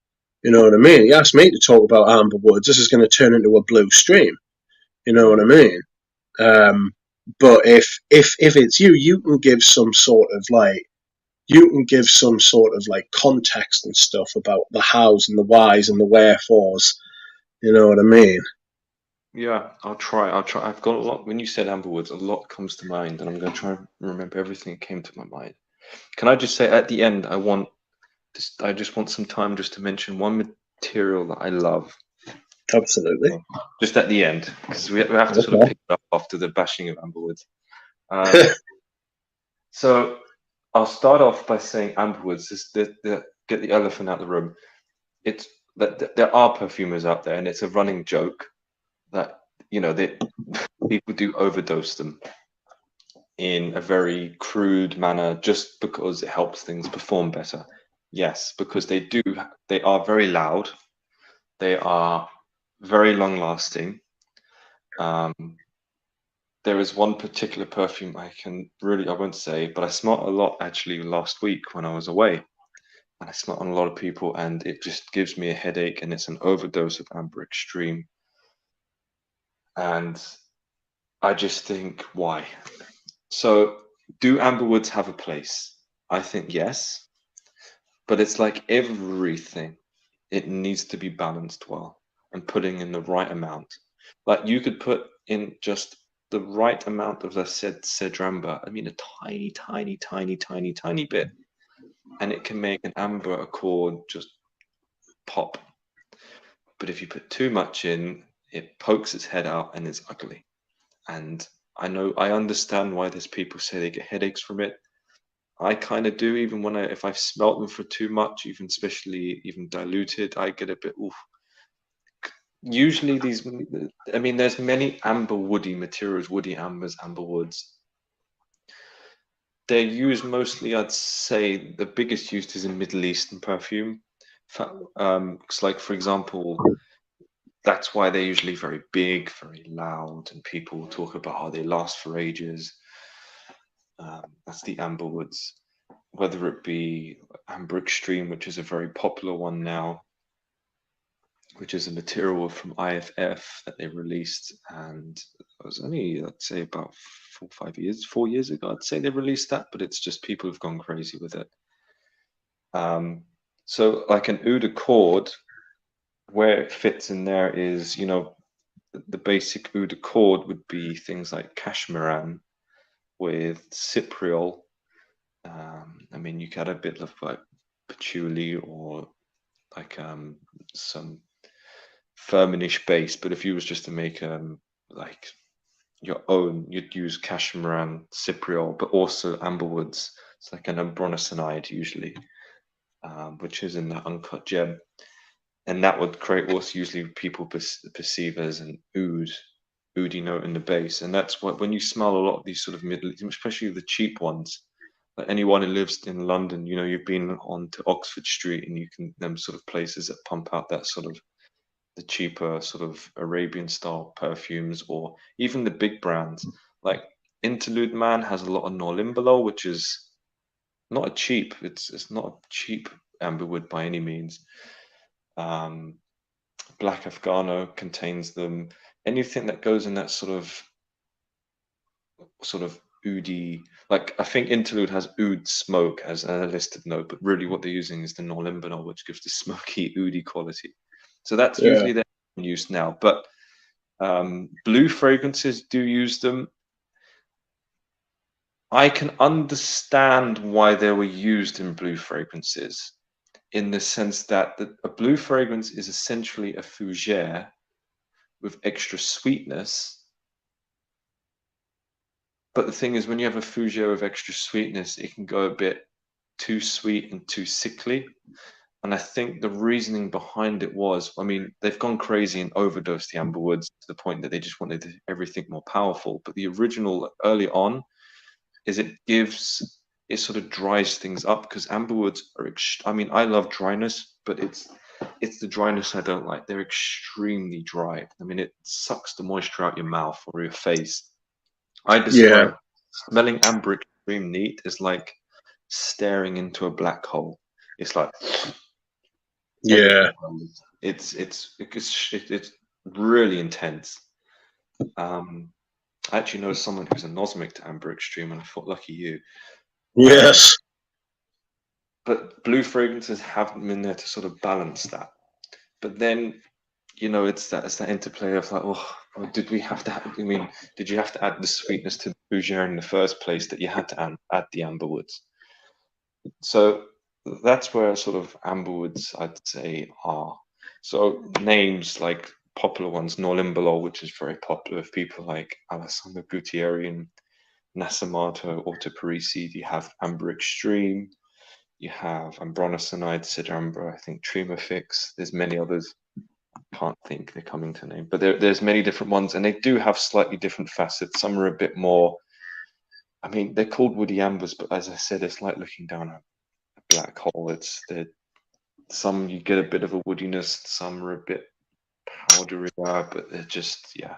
You know what I mean? You asked me to talk about amber woods. This is going to turn into a blue stream. You know what I mean? But if it's you, you can give some sort of like context and stuff about the hows and the whys and the wherefores. You know what I mean? Yeah, I'll try. I've got a lot. When you said Amberwoods, a lot comes to mind, and I'm going to try and remember everything that came to my mind. Can I just say at the end, I just want some time just to mention one material that I love. Absolutely. Just at the end, because we have to sort of Okay. pick it up after the bashing of Amberwoods. So I'll start off by saying Amberwoods is get the elephant out of the room. It's that there are perfumers out there, and it's a running joke that people do overdose them in a very crude manner just because it helps things perform better. Yes, because they are very loud, they are very long lasting. There is one particular perfume I won't say, but I smelled a lot actually last week when I was away. And I smelled on a lot of people, and it just gives me a headache, and it's an overdose of Amber Extreme. And I just think, why? So, do Amberwoods have a place? I think yes, but it's like everything. It needs to be balanced well and putting in the right amount. Like you could put in just the right amount of the said amber. I mean, a tiny, tiny, tiny, tiny, tiny bit, and it can make an amber accord just pop. But if you put too much in, it pokes its head out and it's ugly. And I understand why there's people say they get headaches from it. I kind of do, even if I've smelt them for too much, even especially even diluted, I get a bit oof. Usually I mean, there's many amber woody materials, woody ambers, amber woods. They're used mostly, I'd say, the biggest used is in Middle Eastern perfume. It's like, for example, that's why they're usually very big, very loud, and people talk about how they last for ages. That's the amber woods. Whether it be Amber Extreme, which is a very popular one now, which is a material from IFF that they released, and it was only, I'd say, about 4 years ago, I'd say they released that, but it's just people have gone crazy with it. So like an Oud Accord, where it fits in there is, the basic Oud Accord would be things like cashmeran with cypriol. I mean, you could add a bit of like patchouli or like some ferminish base, but if you was just to make like your own, you'd use cashmeran, cypriol, but also amberwoods. It's like an ambronosinide usually, which is in that uncut gem, and that would create what's usually people perceive as an oody note in the base, and that's what when you smell a lot of these sort of middle, especially the cheap ones. Like anyone who lives in London, you've been on to Oxford Street, and you can them sort of places that pump out that sort of the cheaper sort of Arabian style perfumes, or even the big brands. Like Interlude Man has a lot of Norlimbolo, which is not a cheap. It's not a cheap amberwood by any means. Um, Black Afghano contains them. Anything that goes in that sort of oody, like I think Interlude has oud smoke as a listed note, but really what they're using is the Norlimbinol, which gives the smoky oody quality. So that's Yeah. usually their use now. But blue fragrances do use them. I can understand why they were used in blue fragrances, in the sense that a blue fragrance is essentially a fougere with extra sweetness. But the thing is, when you have a fougere with extra sweetness, it can go a bit too sweet and too sickly. And I think the reasoning behind it was, I mean, they've gone crazy and overdosed the amberwoods to the point that they just wanted everything more powerful. But the original, early on, is it sort of dries things up, because amberwoods are. I mean, I love dryness, but it's the dryness I don't like. They're extremely dry. I mean, it sucks the moisture out your mouth or your face. I Yeah, describe smelling amber extreme neat as like staring into a black hole. It's like everything. yeah, It's really intense. I actually know someone who's a nosmic to amber extreme, and I thought, lucky you. yes, But blue fragrances haven't been there to sort of balance that. But then, it's that interplay of like, oh, did we have to? I mean, did you have to add the sweetness to the fougere in the first place, that you had to add the amberwoods? So that's where sort of amberwoods, I'd say, are. So names like popular ones, Nolimbolol, which is very popular with people like Alessandro Guttieri and Nasamato, Otto Parisi. You have Amber Extreme. You have Ambronosinide, Sidambra, I think Tremafix. There's many others. Can't think, they're coming to name. But there's many different ones, and they do have slightly different facets. Some are a bit more, I mean, they're called woody ambers, but as I said, it's like looking down a black hole. Some you get a bit of a woodiness, some are a bit powdery, but they're just, yeah,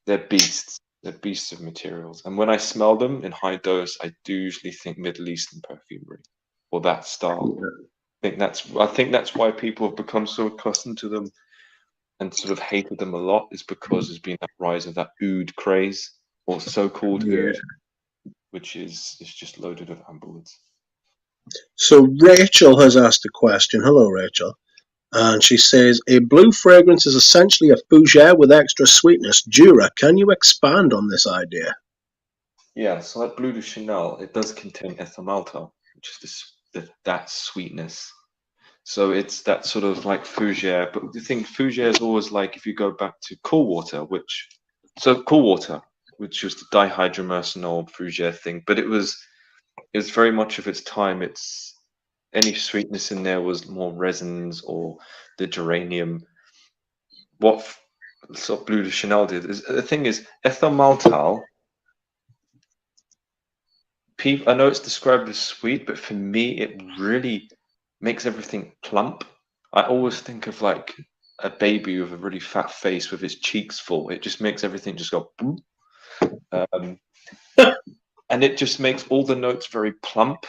they're beasts. They're beasts of materials. And when I smell them in high dose, I do usually think Middle Eastern perfumery or that style. I think that's why people have become so accustomed to them and sort of hated them a lot, is because there's been that rise of that oud craze, or so-called yeah. oud, which is just loaded with amberwoods. So Rachel has asked a question. Hello, Rachel. And she says, a blue fragrance is essentially a fougere with extra sweetness. Jura, can you expand on this idea? Yeah, so like Bleu de Chanel, it does contain ethyl maltol, which is that sweetness. So it's that sort of like fougere, but the thing, fougere is always like, if you go back to cool water, which was the dihydromercenol fougere thing, but it was very much of its time. It's any sweetness in there was more resins or the geranium. What sort of Bleu de Chanel did is, the thing is, ethyl maltol. I know it's described as sweet, but for me, it really makes everything plump. I always think of like a baby with a really fat face with his cheeks full. It just makes everything just go boom. Um, and it just makes all the notes very plump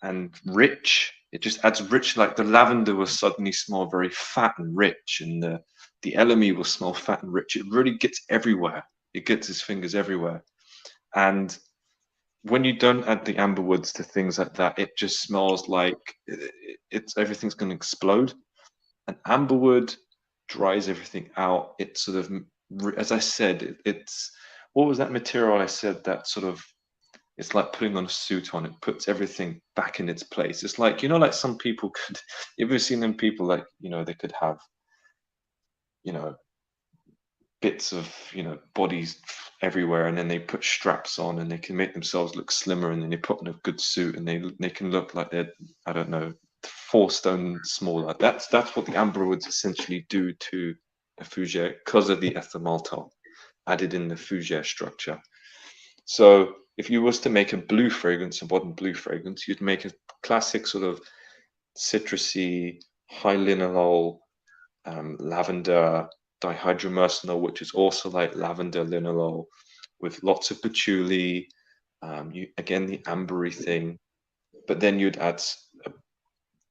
and rich. It just adds rich, like the lavender will suddenly smell very fat and rich, and the elemi will smell fat and rich. It really gets everywhere. It gets his fingers everywhere. And when you don't add the amberwoods to things like that, it just smells like everything's going to explode. And amberwood dries everything out. It sort of, as I said, it's what was that material I said that sort of, it's like putting on a suit on. It puts everything back in its place. It's like, like some people could, you've ever seen them people like, they could have, you know, bits of bodies everywhere, and then they put straps on and they can make themselves look slimmer, and then they put on a good suit and they can look like they're, I don't know, 4 stone smaller. That's what the amberwoods essentially do to a fougere, because of the ethyl maltol added in the fougere structure. So if you was to make a blue fragrance, a modern blue fragrance, you'd make a classic sort of citrusy, high linalool, lavender, dihydromercenol, which is also like lavender linalool, with lots of patchouli. Again, the ambery thing, but then you'd add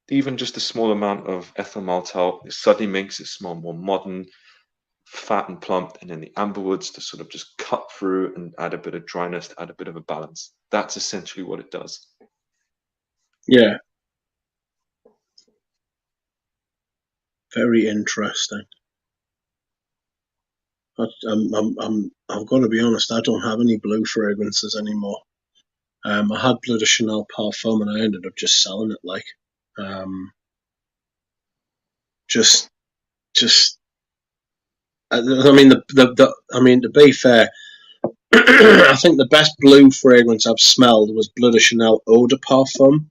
even just a small amount of ethyl maltol. It suddenly makes it smell more modern, fat and plump, and then the amberwoods to sort of just cut through and add a bit of dryness, to add a bit of a balance. That's essentially what it does. Yeah. Very interesting. I've got to be honest, I don't have any blue fragrances anymore. I had Bleu de Chanel Parfum, and I ended up just selling it. Like, just. I mean, to be fair, I think the best blue fragrance I've smelled was Bleu de Chanel Eau de Parfum,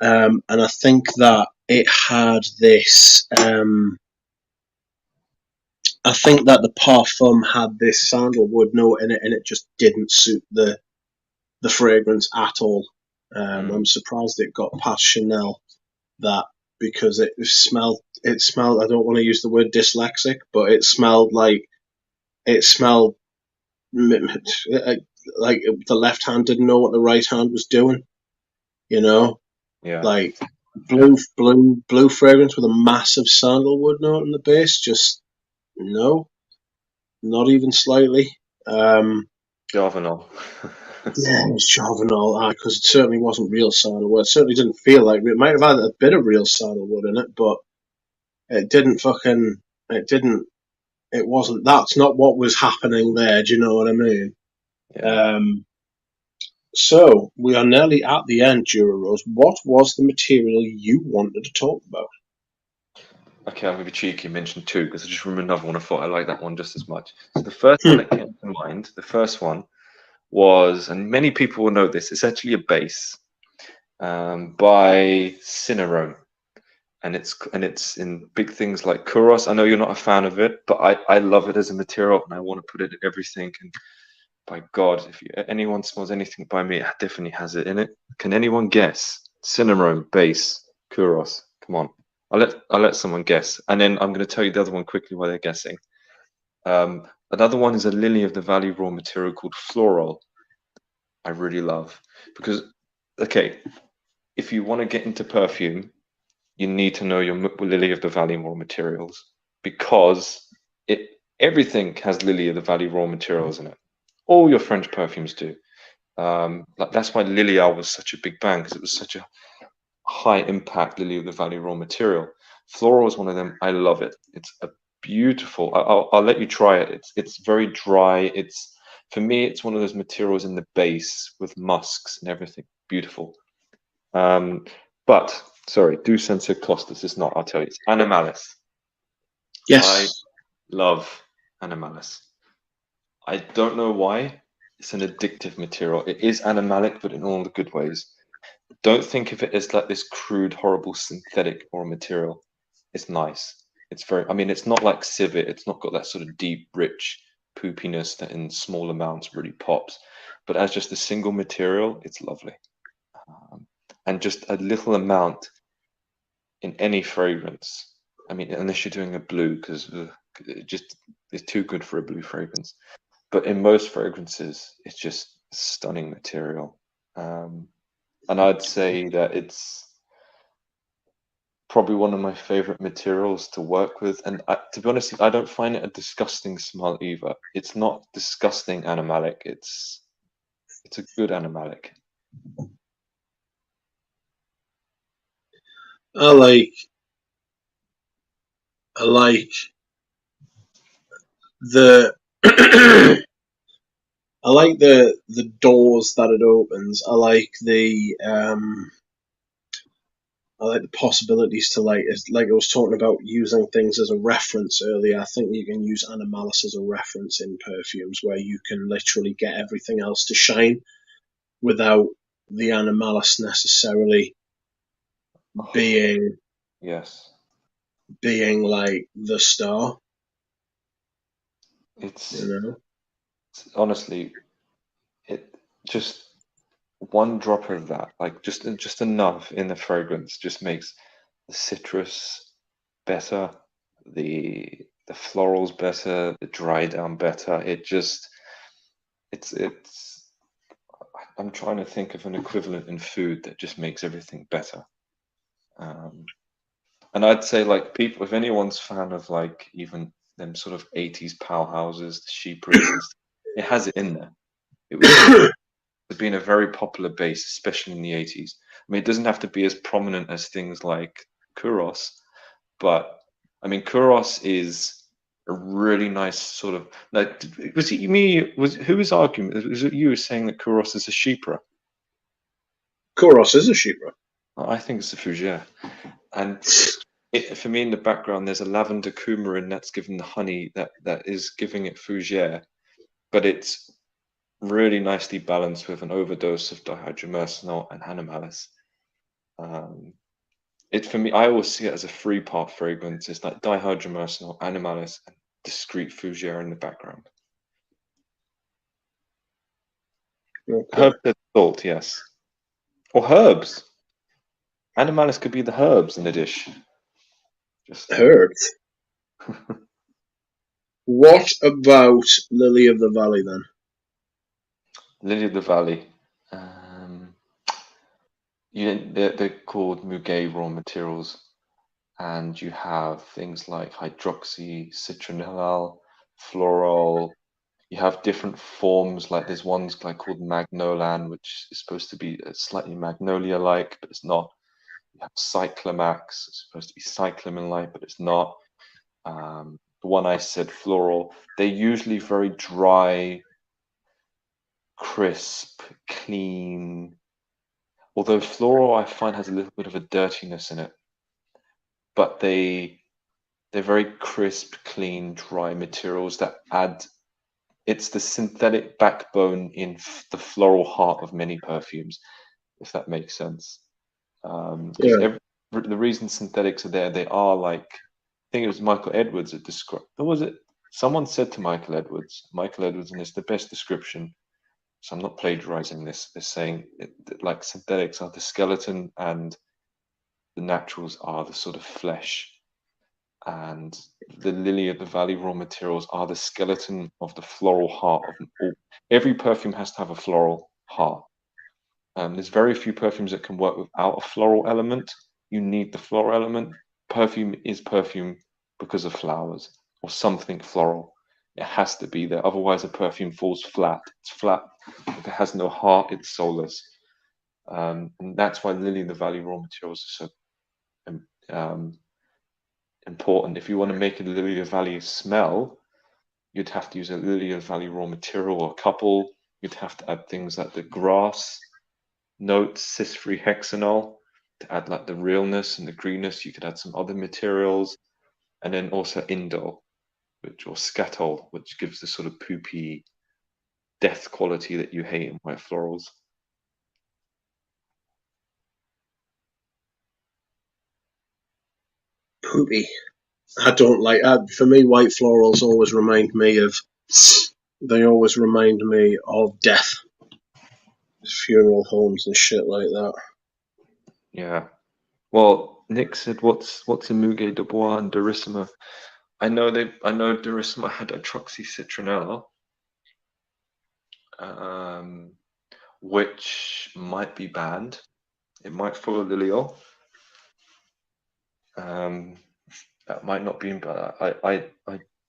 and I think that it had this. I think that the parfum had this sandalwood note in it, and it just didn't suit the the fragrance at all. I'm surprised it got past Chanel that because it smelled. It smelled. I don't want to use the word dyslexic, but it smelled like it smelled like the left hand didn't know what the right hand was doing. You know, Yeah. like blue fragrance with a massive sandalwood note in the base. Just no, not even slightly. Jarvanol. Yeah, it was Chauvinol, because it certainly wasn't real sandalwood. It certainly didn't feel like it. Might have had a bit of real sandalwood in it, but it didn't fucking. It didn't. It wasn't. That's not what was happening there. Do you know what I mean? Yeah. So we are nearly at the end, Jura Rose. What was the material you wanted to talk about? Okay, I'm gonna be cheeky and mention two because I just remember another one. I thought I liked that one just as much. So the first one that came to mind, the first one was, and many people will know this, it's actually a base by Cinnarome. And it's in big things like Kuros. I know you're not a fan of it, but I love it as a material and I want to put it in everything. And by God, if anyone smells anything by me, it definitely has it in it. Can anyone guess? Cinnamon base Kuros. Come on, I'll let someone guess, and then I'm going to tell you the other one quickly while they're guessing. Another one is a lily of the valley raw material called Floral. I really love because, okay, if you want to get into perfume, you need to know your lily of the valley raw materials because everything has lily of the valley raw materials in it. All your French perfumes do. Like that's why Lilial was such a big bang because it was such a high impact lily of the valley raw material. Floral is one of them. I love it. It's a beautiful. I'll let you try it. It's very dry. It's for me. It's one of those materials in the base with musks and everything. Beautiful. Um, but sorry, do Senso Costas. It's not. I'll tell you. It's Animalis. I Yes. love Animalis. I don't know why. It's an addictive material. It is animalic, but in all the good ways. Don't think of it as like this crude, horrible synthetic or material. It's nice. It's very, I mean, it's not like civet. It's not got that sort of deep, rich poopiness that in small amounts really pops. But as just a single material, it's lovely. And just a little amount in any fragrance. I mean, unless you're doing a blue, because it just it's too good for a blue fragrance. But in most fragrances, it's just stunning material. And I'd say that it's probably one of my favorite materials to work with. And to be honest, I don't find it a disgusting smell either. It's not disgusting animalic. It's a good animalic. I like. I like the. I like the doors that it opens. I like the possibilities to like I was talking about using things as a reference earlier. I think you can use Animalis as a reference in perfumes where you can literally get everything else to shine without the Animalis necessarily being Yes, being like the star, you it's, know. it's honestly it just one drop of that, like just enough in the fragrance, just makes the citrus better, the florals better, the dry down better. It's I'm trying to think of an equivalent in food that just makes everything better. Um, and I'd say like people, if anyone's fan of like even them sort of 80s powerhouses, the Sheepras and stuff, it has it in there. It was been a very popular base, especially in the 80s. I mean, it doesn't have to be as prominent as things like Kuros, but I mean, Kuros is a really nice sort of like. Was it me? Was who was arguing? Was it you saying that Kuros is a Chypre? Koros is a Shibra. I think it's a Fougere, and for me in the background, there's a lavender coumarin that's giving the honey that is giving it Fougere, but it's really nicely balanced with an overdose of dihydromercenol and animalis. Um, it for me, I always see it as a three-part fragrance. It's like dihydromercenol, animalis, and discreet fougere in the background. Okay. Herb said salt, yes. Or herbs. Animalis could be the herbs in the dish. Just Herbs. What about Lily of the Valley then? Lily of the Valley. They're called Muguet raw materials, and you have things like hydroxy, citronellal, floral. You have different forms, like there's ones like called magnolan, which is supposed to be slightly magnolia-like, but it's not. You have cyclamax, it's supposed to be cyclamen-like, but it's not. The one I said, floral, they're usually very dry, crisp, clean. Although floral I find has a little bit of a dirtiness in it, but they're very crisp, clean, dry materials that add. It's the synthetic backbone in the floral heart of many perfumes, if that makes sense. Because Yeah. the reason synthetics are there, they are like, I think it was Michael Edwards that described. Or was it? Someone said to Michael Edwards, and it's the best description. So I'm not plagiarizing this. They're saying that, like, synthetics are the skeleton and the naturals are the sort of flesh. And the lily of the valley raw materials are the skeleton of the floral heart of all. Every perfume has to have a floral heart. There's very few perfumes that can work without a floral element. You need the floral element. Perfume is perfume because of flowers or something floral. It has to be there. Otherwise, a perfume falls flat. It's flat. If it has no heart, it's soulless. And that's why lily of the valley raw materials are so important. If you want to make a lily of the valley smell, you'd have to use a lily of the valley raw material or a couple. You'd have to add things like the grass notes, cis-free hexanol to add like the realness and the greenness. You could add some other materials, and then also indole, or scatol, which gives the sort of poopy death quality that you hate in white florals. Poopy. I don't like. For me, white florals always remind me of. They always remind me of death, funeral homes and shit like that. Yeah. Well, Nick said, "What's a Muguet de Bois and Durissima?" I know Durissima had hydroxycitronella, which might be banned. It might follow Liliol. That might not be, but I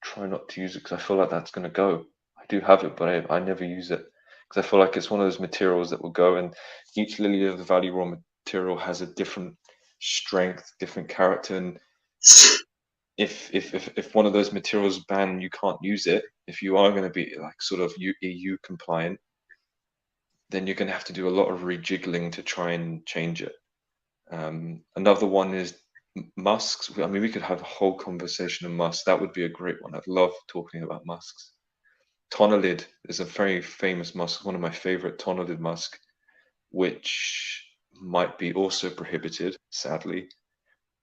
try not to use it because I feel like that's going to go. I do have it, but I never use it because I feel like it's one of those materials that will go, and each lily of the valley raw material has a different strength, different character, and if one of those materials is banned, you can't use it. If you are going to be like sort of EU compliant, then you're going to have to do a lot of rejiggling to try and change it. Another one is musks. I mean, we could have a whole conversation on musks. That would be a great one. I'd love talking about musks. Tonalid is a very famous musk, one of my favorite tonalid musk, which might be also prohibited, sadly.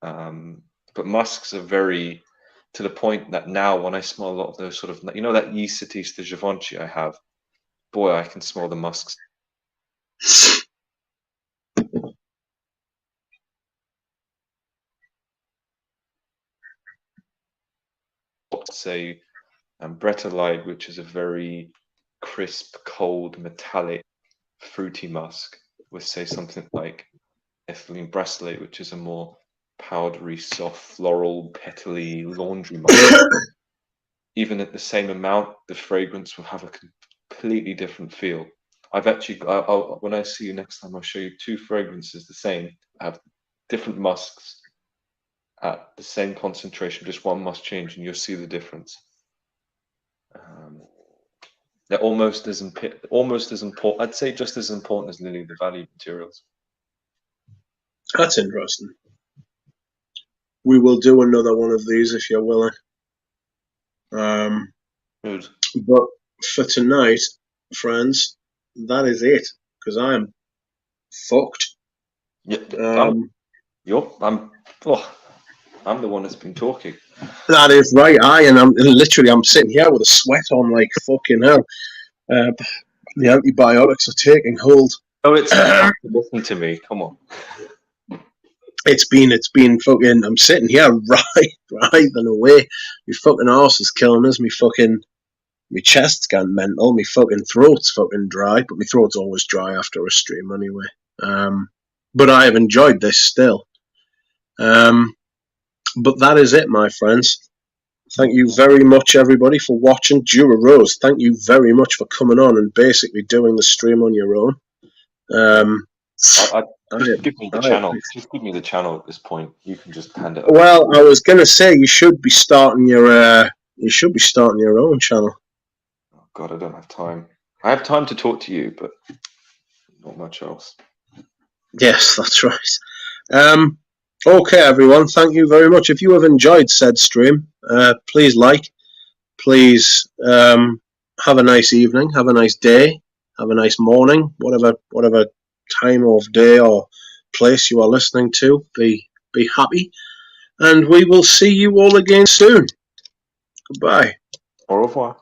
But musks are very, to the point that now when I smell a lot of those sort of, you know, that yeast satis de Givenchy I have, boy, I can smell the musks. Say Bretellide, which is a very crisp, cold, metallic, fruity musk, with say something like ethylene bracelet, which is a more powdery, soft, floral, petally, laundry musk. Even at the same amount, the fragrance will have a completely different feel. I've actually, when I see you next time, I'll show you two fragrances the same, have different musks at the same concentration, just one must change, and you'll see the difference. They're almost as important. I'd say just as important as lily of the valley materials. That's interesting. We will do another one of these if you're willing. Good. But for tonight, friends, that is it. Because I am fucked. Yeah, I'm the one that's been talking. That is right. I'm sitting here with a sweat on like fucking hell. The antibiotics are taking hold. Oh, it's have to listen to me. Come on. It's been fucking. I'm sitting here writhing away. My fucking arse is killing us. My chest's gone mental. My fucking throat's fucking dry, but my throat's always dry after a stream anyway. But I have enjoyed this still. But that is it, my friends. Thank you very much, everybody, for watching. Jura Rose, thank you very much for coming on and basically doing the stream on your own. Just give me the channel. Just give me the channel at this point. You can just hand it over. Well, I was gonna say you should be starting your own channel. Oh God, I don't have time. I have time to talk to you, but not much else. Yes, that's right. Okay, everyone, thank you very much. If you have enjoyed said stream, please like, please have a nice evening, have a nice day, have a nice morning, whatever time of day or place you are listening to. Be happy, and we will see you all again soon. Goodbye. Au revoir.